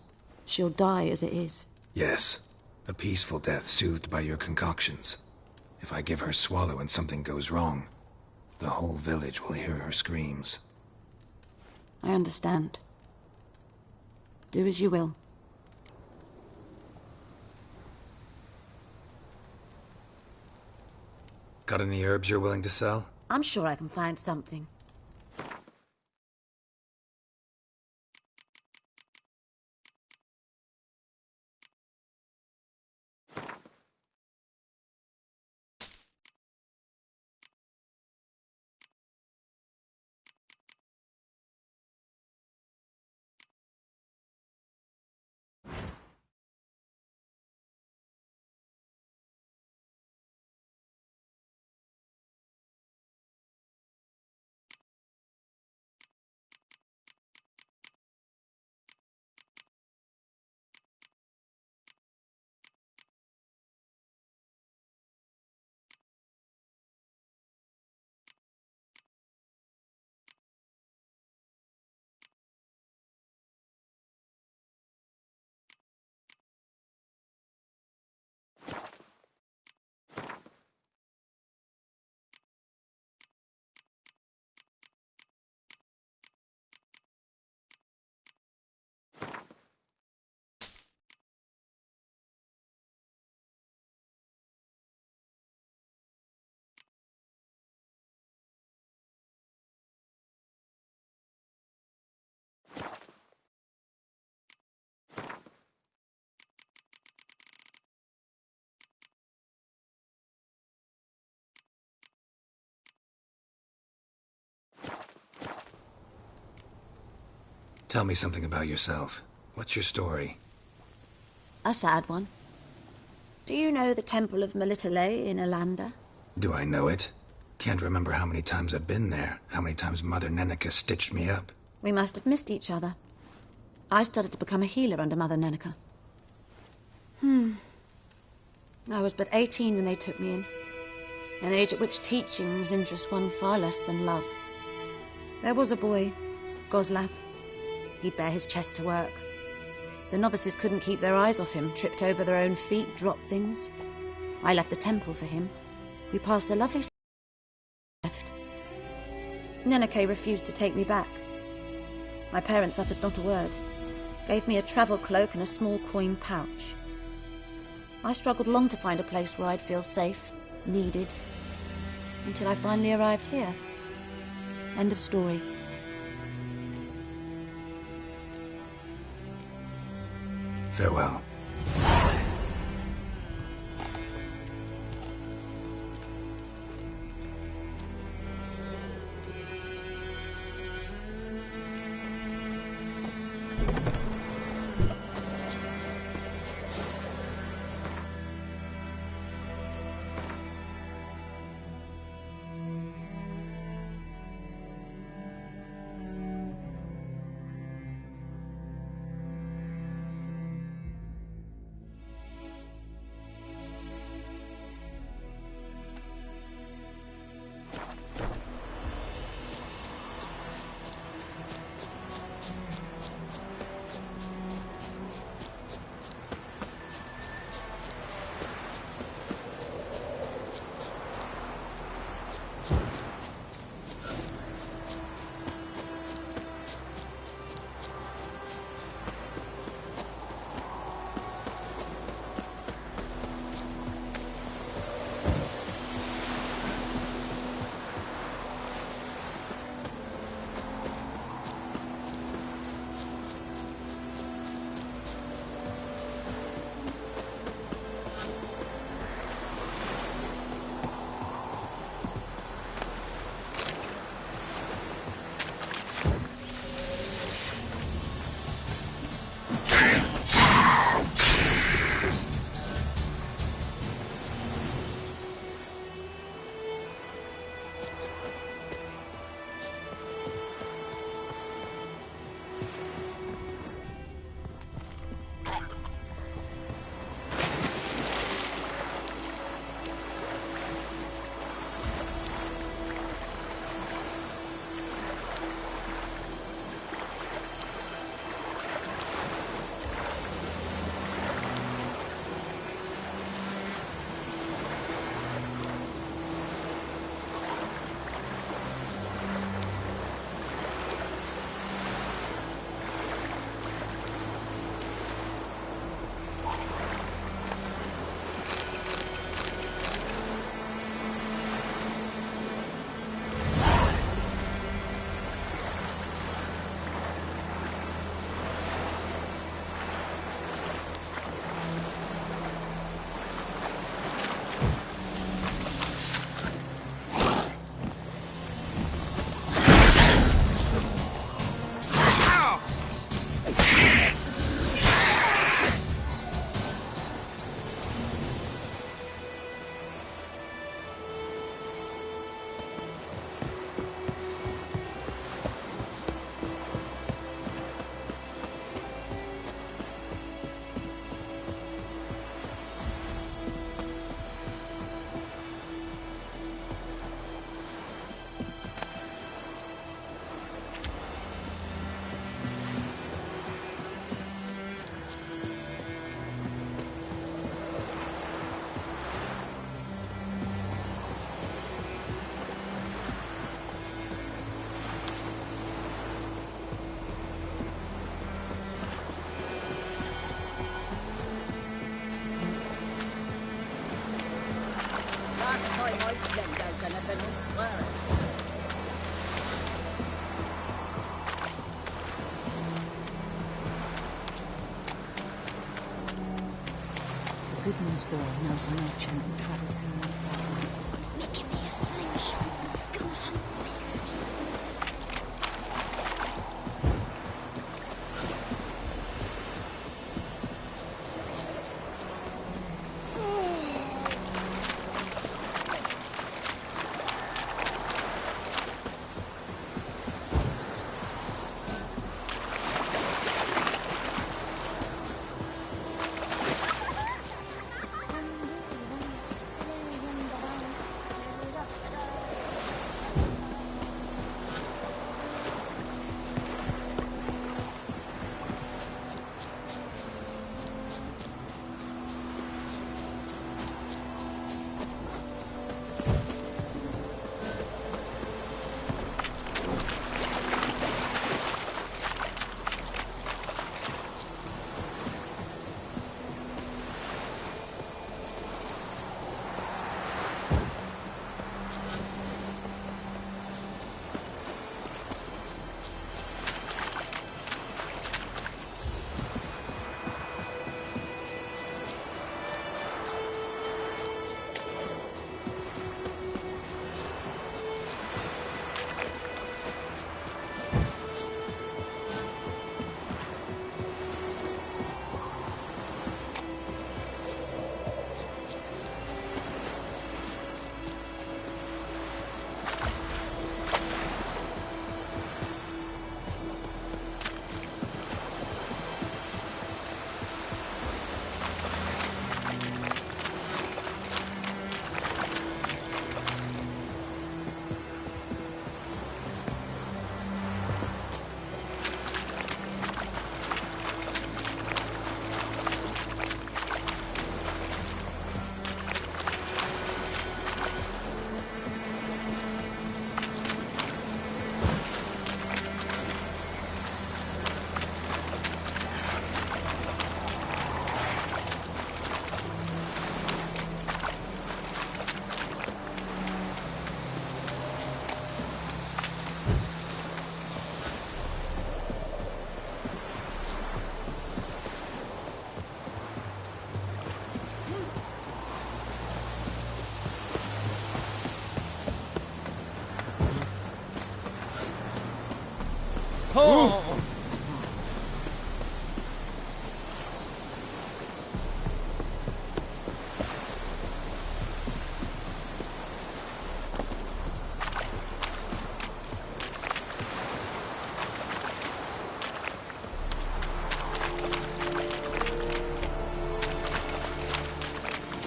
She'll die as it is. Yes. A peaceful death soothed by your concoctions. If I give her Swallow and something goes wrong, the whole village will hear her screams. I understand. Do as you will. Got any herbs you're willing to sell? I'm sure I can find something. Tell me something about yourself. What's your story? A sad one. Do you know the Temple of Melitele in Alanda? Do I know it? Can't remember how many times I've been there, how many times Mother Neneka stitched me up. We must have missed each other. I started to become a healer under Mother Neneka. I was but 18 when they took me in. An age at which teachings interest one far less than love. There was a boy, Goslav. He'd bare his chest to work. The novices couldn't keep their eyes off him, tripped over their own feet, dropped things. I left the temple for him. We passed a lovely left. Neneke refused to take me back. My parents uttered not a word. Gave me a travel cloak and a small coin pouch. I struggled long to find a place where I'd feel safe, needed, until I finally arrived here. End of story. Farewell. Goodman's boy knows a merchant who travelled to North Wales. Give me a slingshot. Go hunt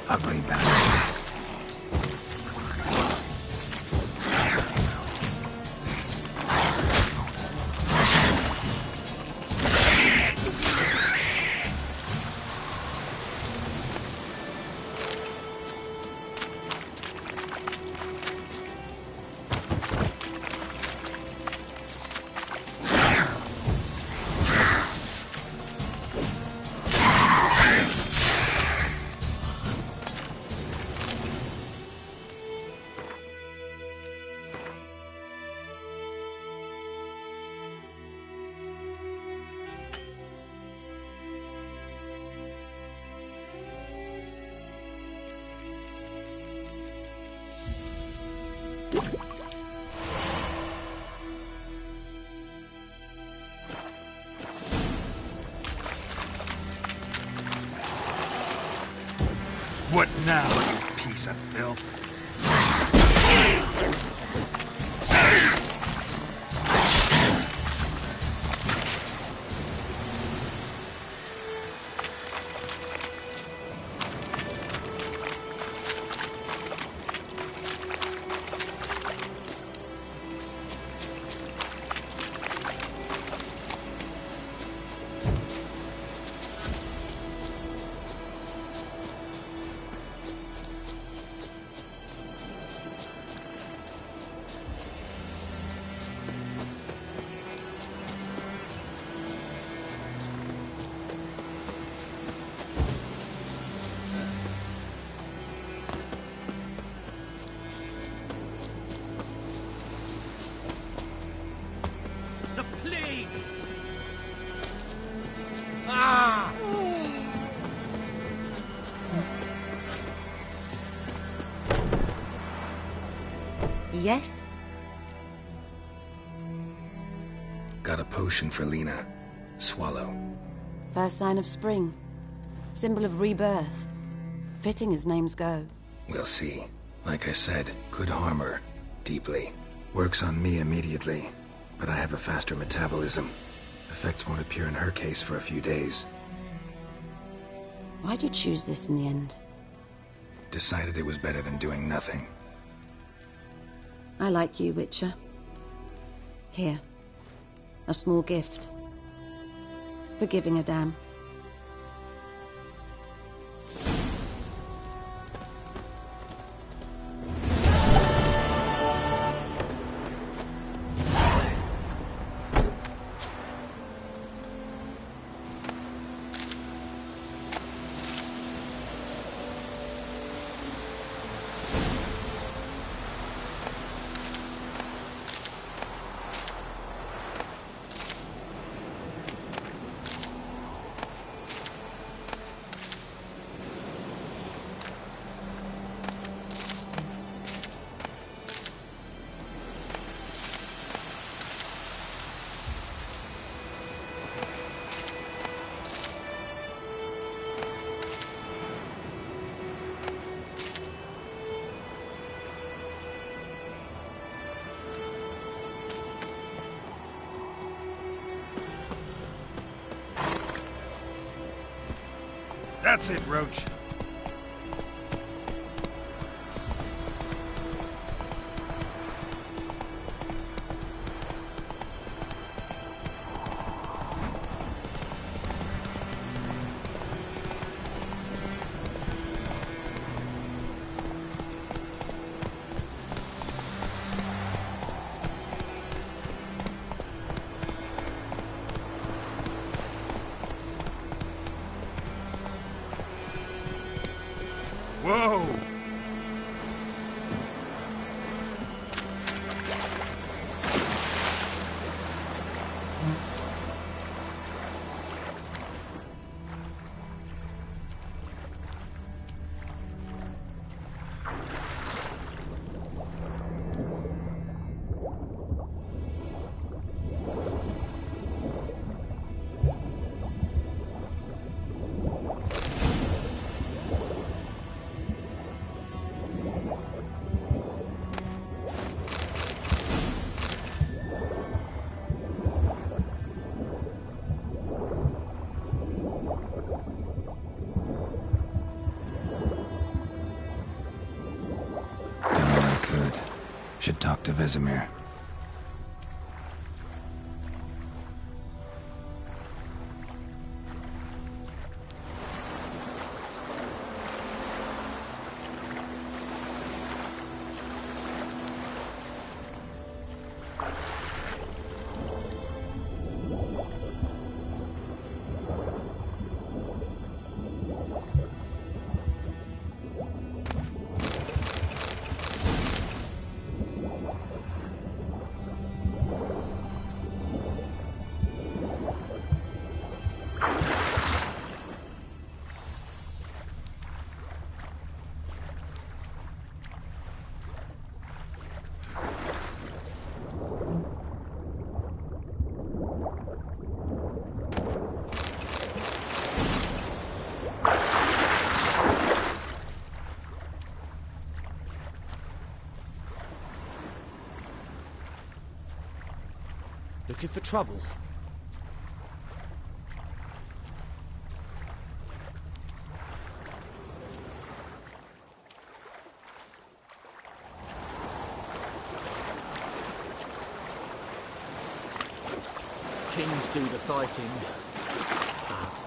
ugly bastard. What now, you piece of filth? Yes? Got a potion for Lena. Swallow. First sign of spring. Symbol of rebirth. Fitting as names go. We'll see. Like I said, could harm her. Deeply. Works on me immediately. But I have a faster metabolism. Effects won't appear in her case for a few days. Why'd you choose this in the end? Decided it was better than doing nothing. I like you, Witcher. Here. A small gift. For giving a damn. That's it, Roach. Whoa! should talk to Vesemir. Looking for trouble? Kings do the fighting.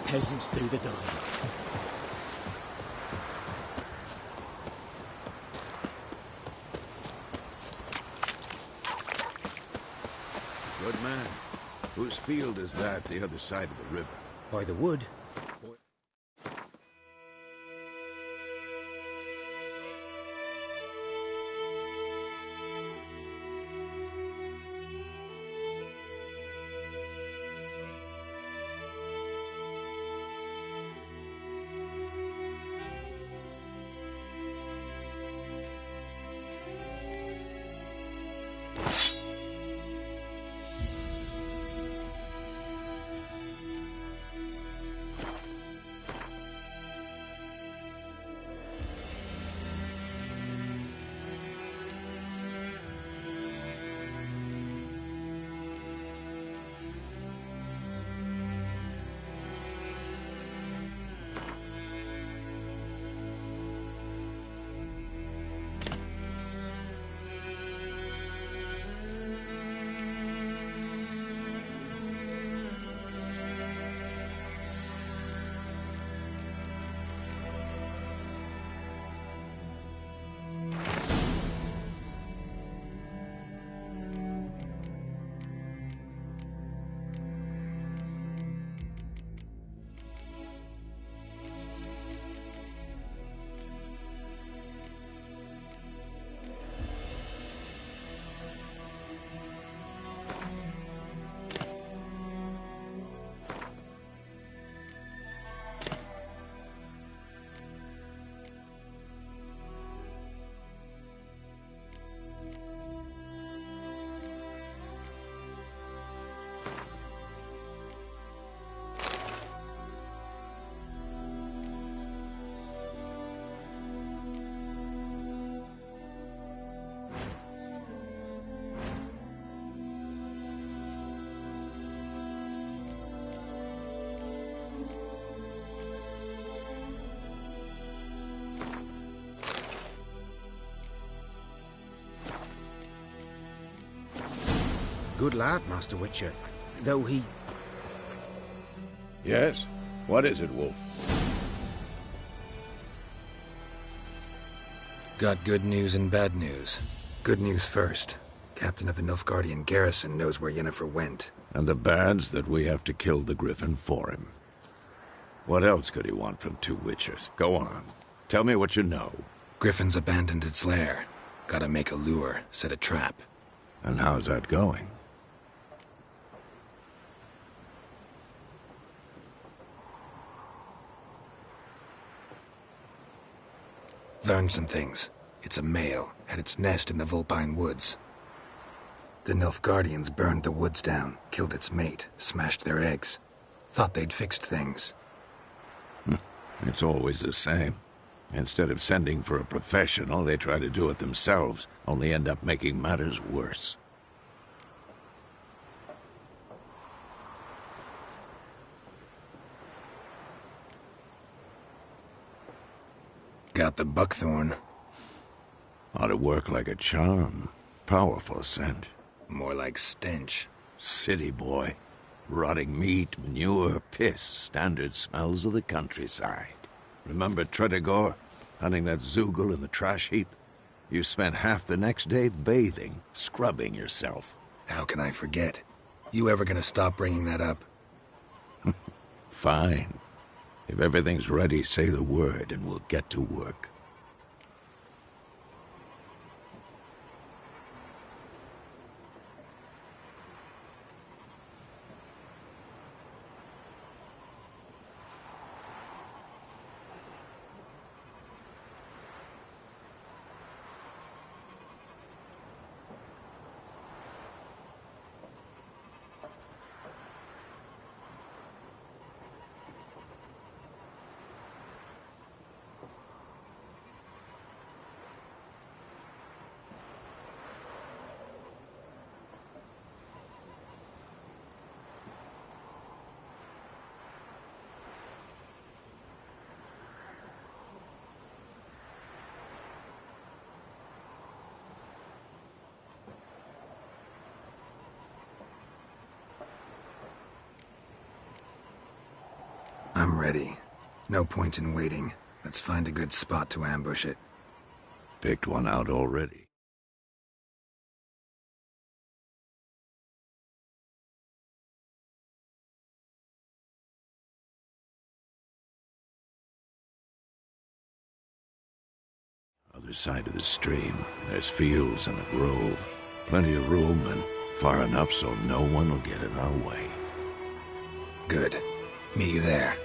Peasants do the dying. Good man. Whose field is that the other side of the river? By the wood. Good lad, Master Witcher, though he... Yes? What is it, Wolf? Got good news and bad news. Good news first. Captain of the Nilfgaardian garrison knows where Yennefer went. And the bad's that we have to kill the Griffin for him. What else could he want from two Witchers? Go on. Tell me what you know. Griffin's abandoned its lair. Gotta make a lure, set a trap. And how's that going? Learned some things. It's a male, had its nest in the Vulpine Woods. The Nilfgaardians burned the woods down, killed its mate, smashed their eggs. Thought they'd fixed things. It's always the same. Instead of sending for a professional, they try to do it themselves, only end up making matters worse. Got the buckthorn. Ought to work like a charm. powerful scent. More like stench. City boy. Rotting meat, manure, piss, standard smells of the countryside. Remember Tredegor? Hunting that Zoogle in the trash heap? You spent half the next day bathing, scrubbing yourself. How can I forget? You ever gonna stop bringing that up? Fine. If everything's ready, say the word and we'll get to work. I'm ready. No point in waiting. Let's find a good spot to ambush it. Picked one out already. Other side of the stream, there's fields and a grove. Plenty of room and far enough so no one will get in our way. Good. Meet you there.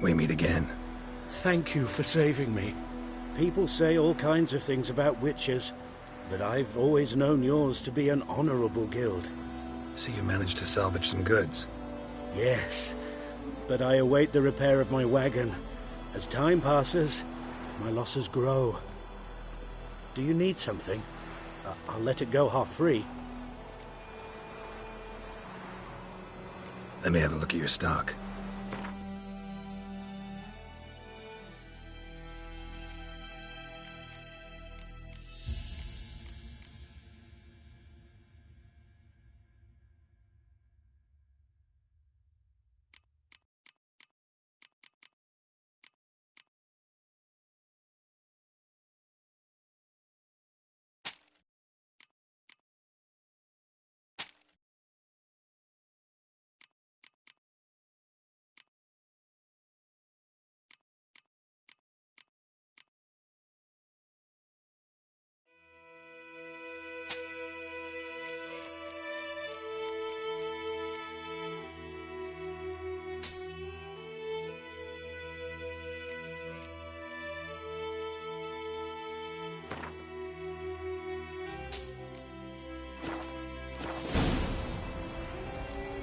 We meet again. Thank you for saving me. People say all kinds of things about witches, but I've always known yours to be an honorable guild. So you managed to salvage some goods? Yes, but I await the repair of my wagon. As time passes, my losses grow. Do you need something? I'll let it go half-free. Let me have a look at your stock.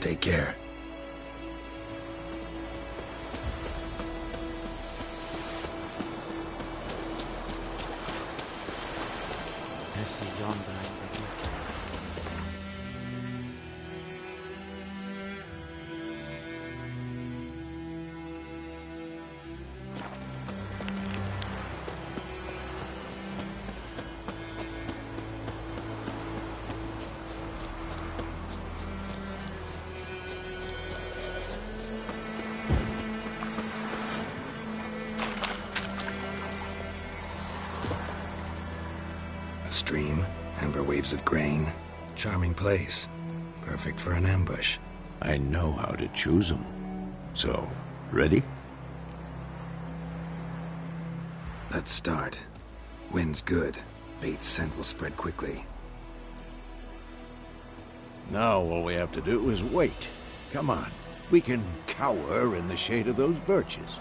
Take care. see yonder ain't the wicked. Stream, amber waves of grain. Charming place. Perfect for an ambush. I know how to choose them. So, ready? Let's start. Wind's good. Bait's scent will spread quickly. Now all we have to do is wait. Come on. We can cower in the shade of those birches.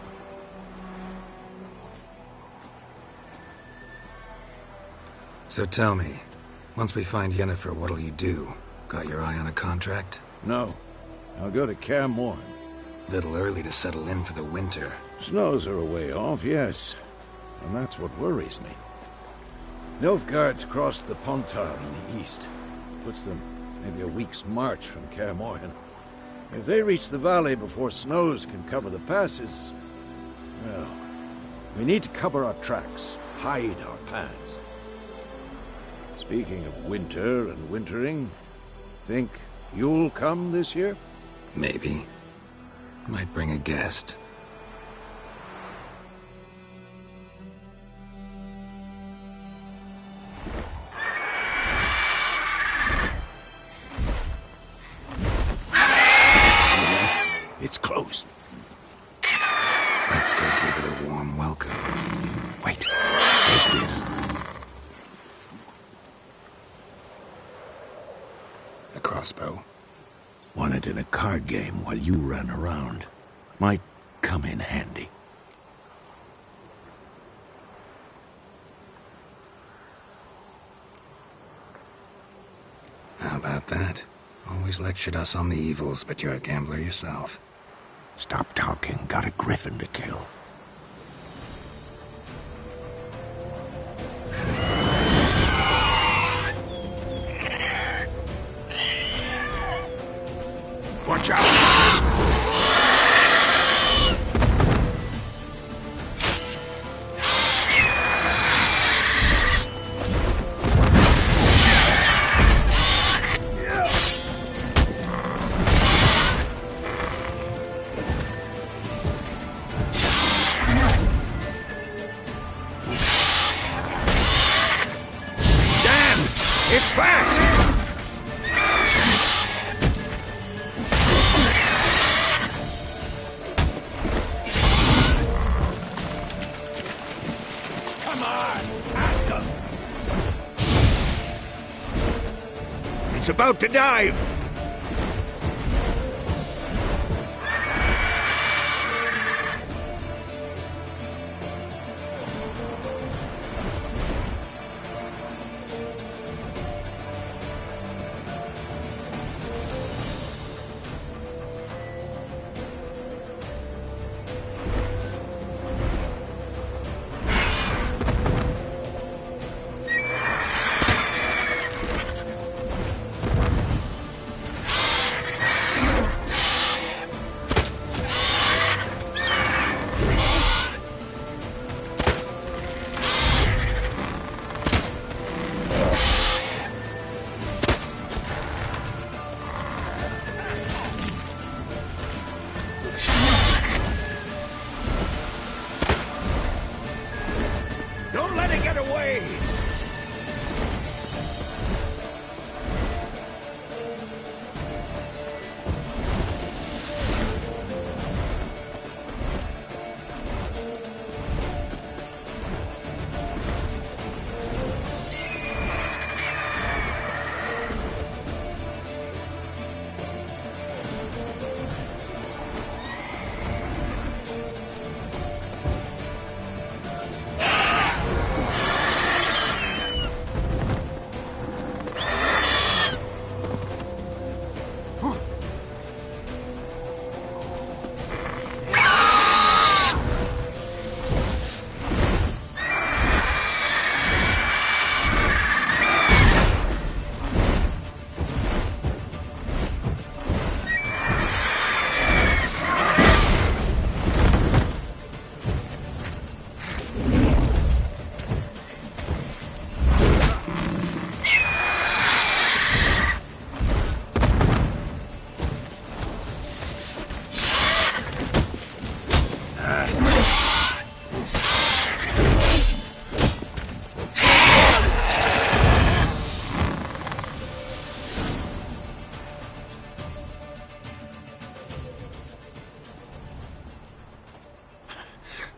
So tell me, once we find Yennefer, what'll you do? Got your eye on a contract? No. I'll go to Kaer Morhen. Little early to settle in for the winter. Snows are a way off, yes. And that's what worries me. Nilfgaard's crossed the Pontar in the east. Puts them maybe a week's march from Kaer Morhen. If they reach the valley before snows can cover the passes, well, we need to cover our tracks, hide our paths. Speaking of winter and wintering, think you'll come this year? Maybe. Might bring a guest. It's close. Let's go give it a warm welcome. Wait. Take this. A crossbow. Won it in a card game while you ran around. Might come in handy. How about that? Always lectured us on the evils, but you're a gambler yourself. Stop talking. Got a griffin to kill. Watch out! Damn! It's fast! It's about to dive!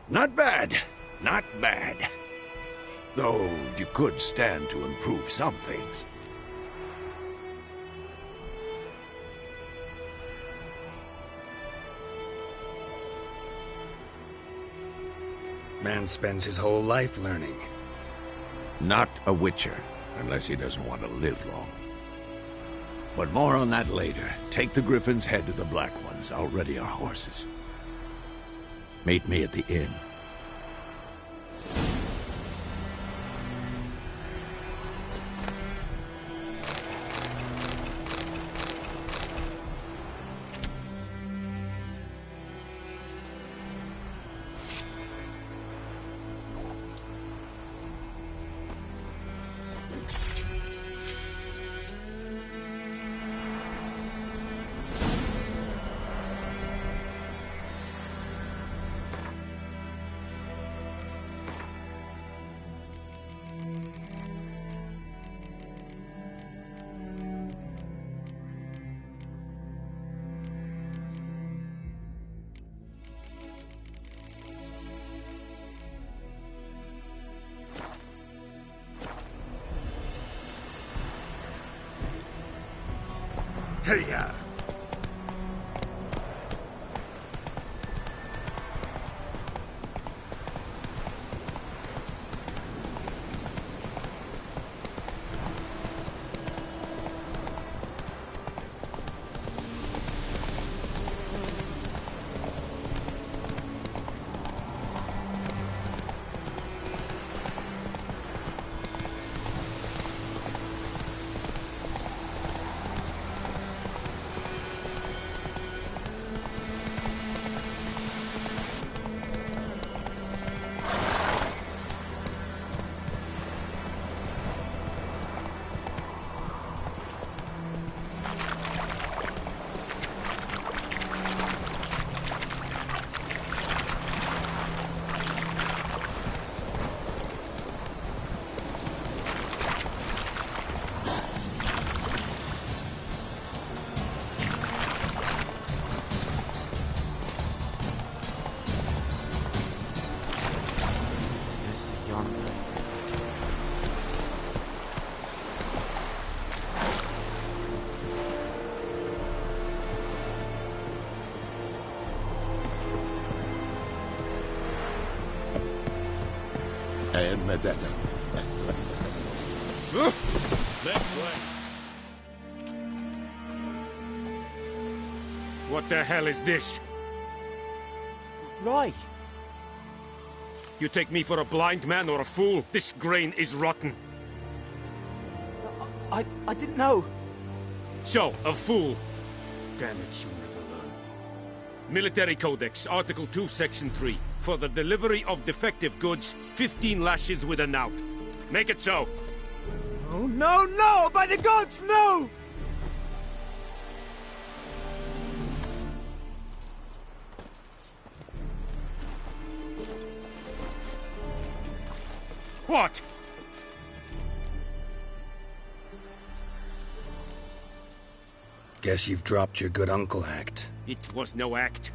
Not bad. Not bad. Though you could stand to improve some things. Man spends his whole life learning. Not a witcher, unless he doesn't want to live long. But more on that later. Take the Griffin's head to the Black Ones. I'll ready our horses. Meet me at the inn. Hey-ya! Medetta. What the hell is this? Right. You take me for a blind man or a fool? This grain is rotten. I didn't know. So, a fool. Damn it, you never learn. Military Codex, Article 2, Section 3. For the delivery of defective goods, 15 lashes with a knout. Make it so. Oh, no, no! By the gods, no! What? Guess you've dropped your good uncle act. It was no act.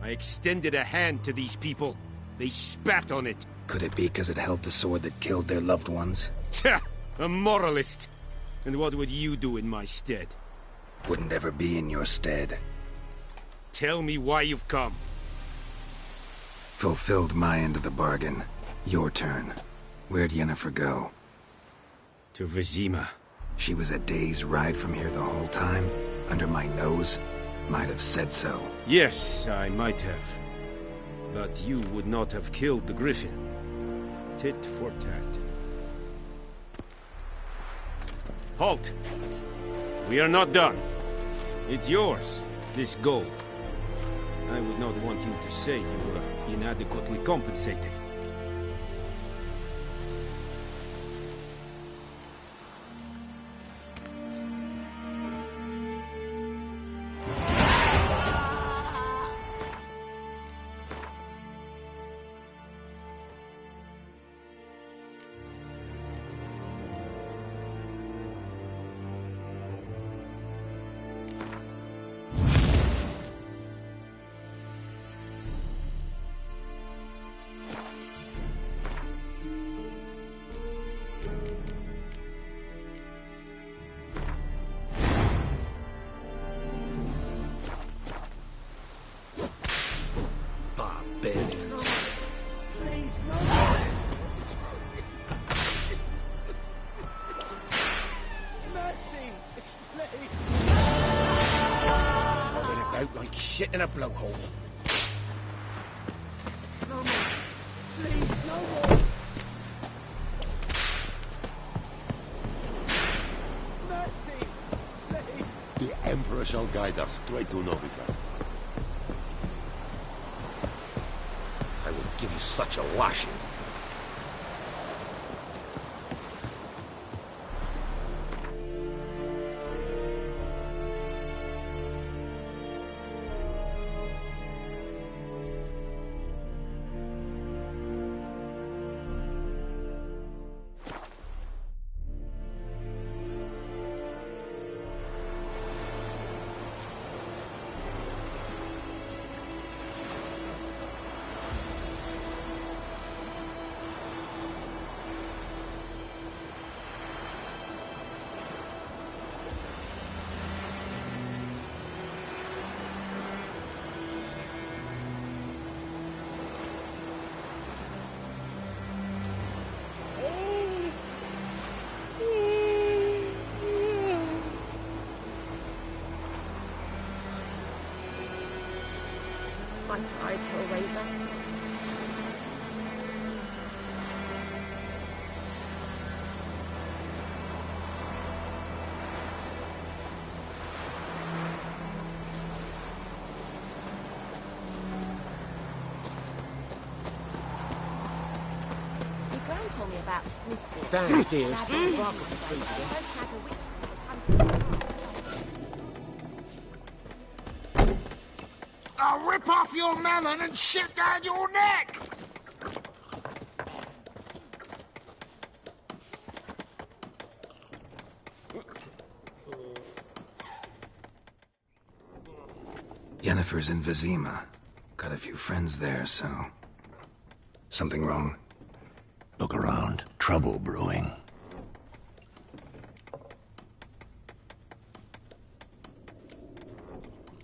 I extended a hand to these people. They spat on it. Could it be because it held the sword that killed their loved ones? Tja, a moralist. And what would you do in my stead? Wouldn't ever be in your stead. Tell me why you've come. Fulfilled my end of the bargain. Your turn. Where'd Yennefer go? To Vizima. She was a day's ride from here the whole time? Under my nose? Might have said so. Yes, I might have. But you would not have killed the Griffin. Tit for tat. Halt! We are not done. It's yours, this gold. I would not want you to say you were inadequately compensated. shit in a blowhole. No more. Please, no more. Mercy, please. The Emperor shall guide us straight to Novigrad. I will give you such a lashing. My pride, Hellraiser. Your Gran told me about the Smithsburg. Damn, dearest. I'll rip off your melon and shit down your neck! Yennefer's in Vizima. Got a few friends there, so... Something wrong? Look around. Trouble brewing.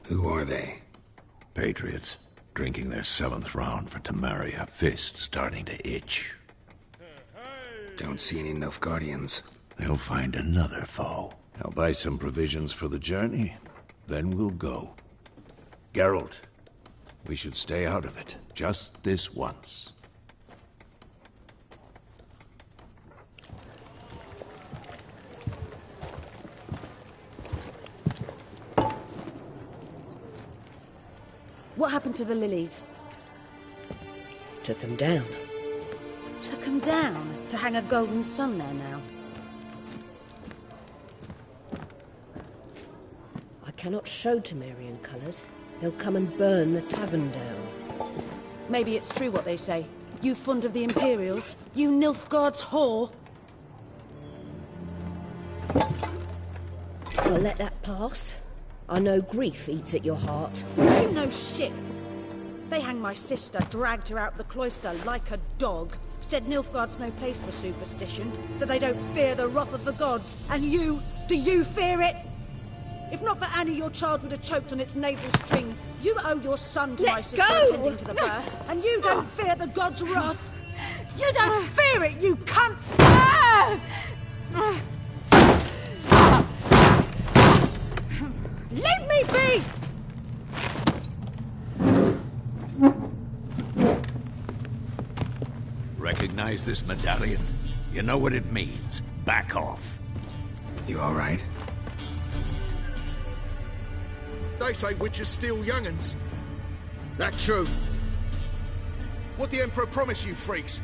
Who are they? Patriots. Drinking their 7th round for Temeria. Fist starting to itch. Don't see any Nilfgaardians. They'll find another foe. I'll buy some provisions for the journey. Then we'll go. Geralt, we should stay out of it. Just this once. What happened to the lilies? Took 'em down. Took 'em down to hang a golden sun there now. I cannot show Temerian colours. They'll come and burn the tavern down. Maybe it's true what they say. You fond of the Imperials? You Nilfgaard's whore? I'll let that pass. I know grief eats at your heart. You know shit. They hanged my sister, dragged her out the cloister like a dog. Said Nilfgaard's no place for superstition, that they don't fear the wrath of the gods. And you, do you fear it? If not for Annie, your child would have choked on its navel string. You owe your son to my sister attending to the birth, and you don't fear the gods' wrath. You don't fear it, you cunt! Leave me be! Recognize this medallion? You know what it means. Back off. You all right? They say witches steal young'uns. That true? What the Emperor promise you, freaks?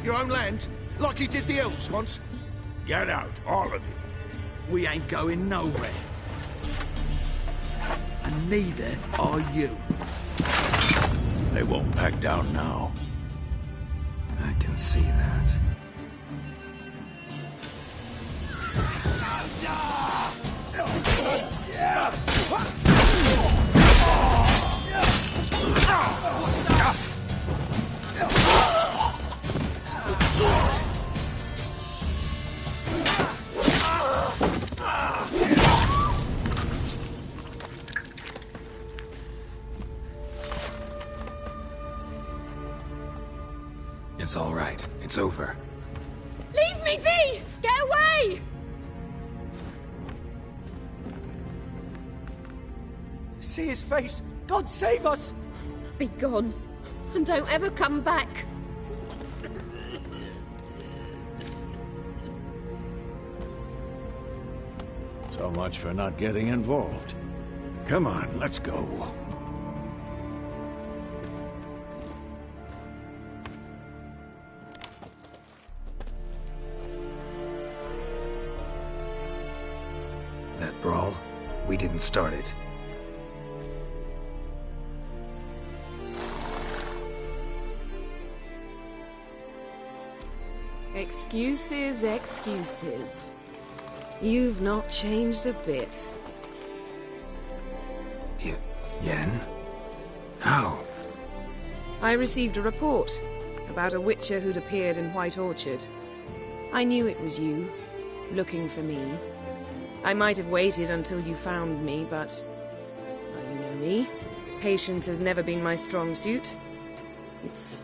Your own land? Like he did the elves once? Get out, all of you. We ain't going nowhere. And neither are you. They won't back down now. I can see that. It's all right. It's over. Leave me be! Get away! See his face! God save us! Be gone, and don't ever come back. So much for not getting involved. Come on, let's go. That brawl, we didn't start it. Excuses, excuses. You've not changed a bit. Yen? How? I received a report about a witcher who'd appeared in White Orchard. I knew it was you, looking for me. I might have waited until you found me, but... well, you know me. Patience has never been my strong suit. It's...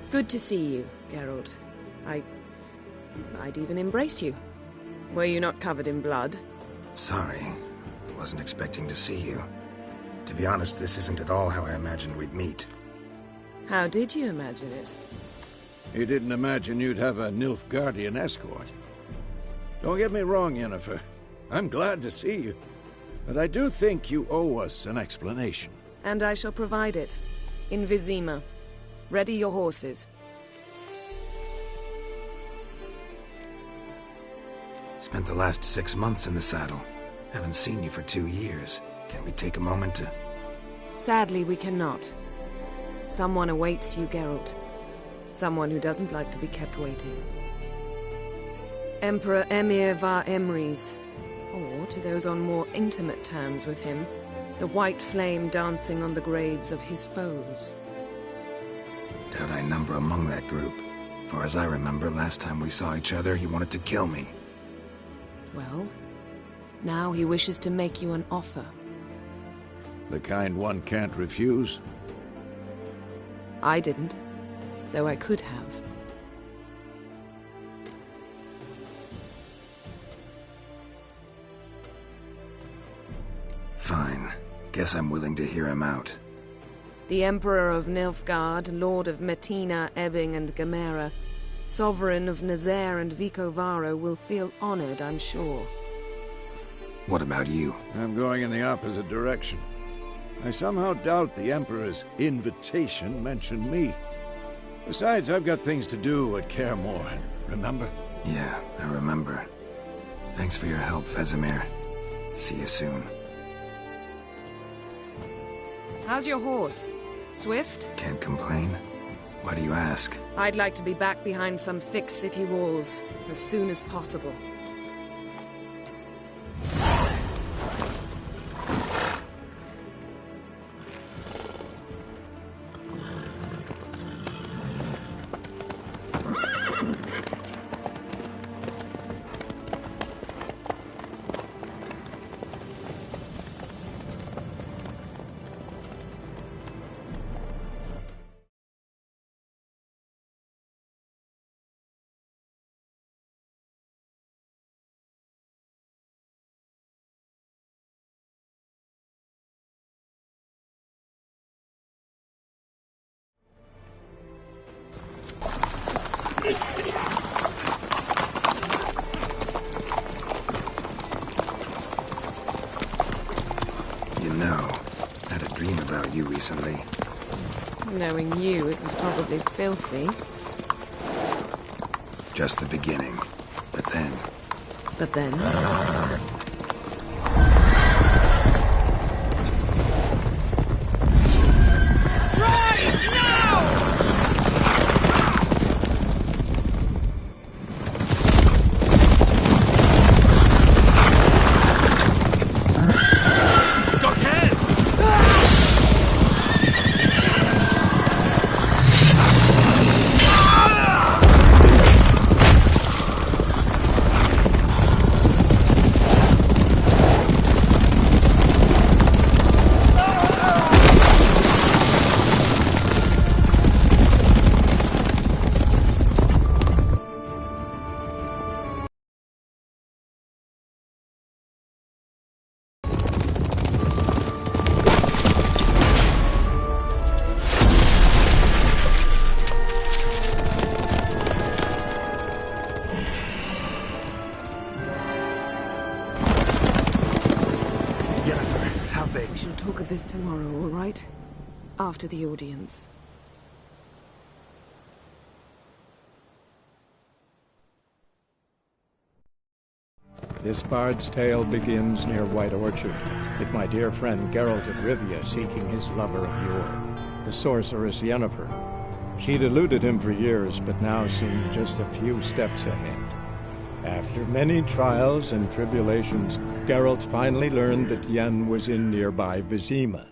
good to see you, Geralt. I'd even embrace you. Were you not covered in blood? Sorry. Wasn't expecting to see you. To be honest, this isn't at all how I imagined we'd meet. How did you imagine it? You didn't imagine you'd have a Nilfgaardian escort. Don't get me wrong, Yennefer. I'm glad to see you. But I do think you owe us an explanation. And I shall provide it. In Vizima. Ready your horses. Spent the last 6 months in the saddle. Haven't seen you for 2 years. Can't we take a moment to... Sadly, we cannot. Someone awaits you, Geralt. Someone who doesn't like to be kept waiting. Emperor Emir var Emrys. Or, to those on more intimate terms with him, the white flame dancing on the graves of his foes. Doubt I number among that group. Far as I remember, last time we saw each other, he wanted to kill me. Well, now he wishes to make you an offer. The kind one can't refuse? I didn't, though I could have. Fine. Guess I'm willing to hear him out. The Emperor of Nilfgaard, Lord of Metina, Ebbing and Gamera, Sovereign of Nazaire and Vicovaro will feel honored, I'm sure. What about you? I'm going in the opposite direction. I somehow doubt the Emperor's invitation mentioned me. Besides, I've got things to do at Kaer Morhen, remember? Yeah, I remember. Thanks for your help, Vesemir. See you soon. How's your horse? Swift? Can't complain. Why do you ask? I'd like to be back behind some thick city walls, as soon as possible. You know, I had a dream about you recently. Knowing you, it was probably filthy. Just the beginning. But then... But then... How big? We shall talk of this tomorrow, all right? After the audience. This bard's tale begins near White Orchard, with my dear friend Geralt of Rivia seeking his lover of yore, the sorceress Yennefer. She'd eluded him for years, but now seemed just a few steps ahead. After many trials and tribulations, Geralt finally learned that Yen was in nearby Vizima.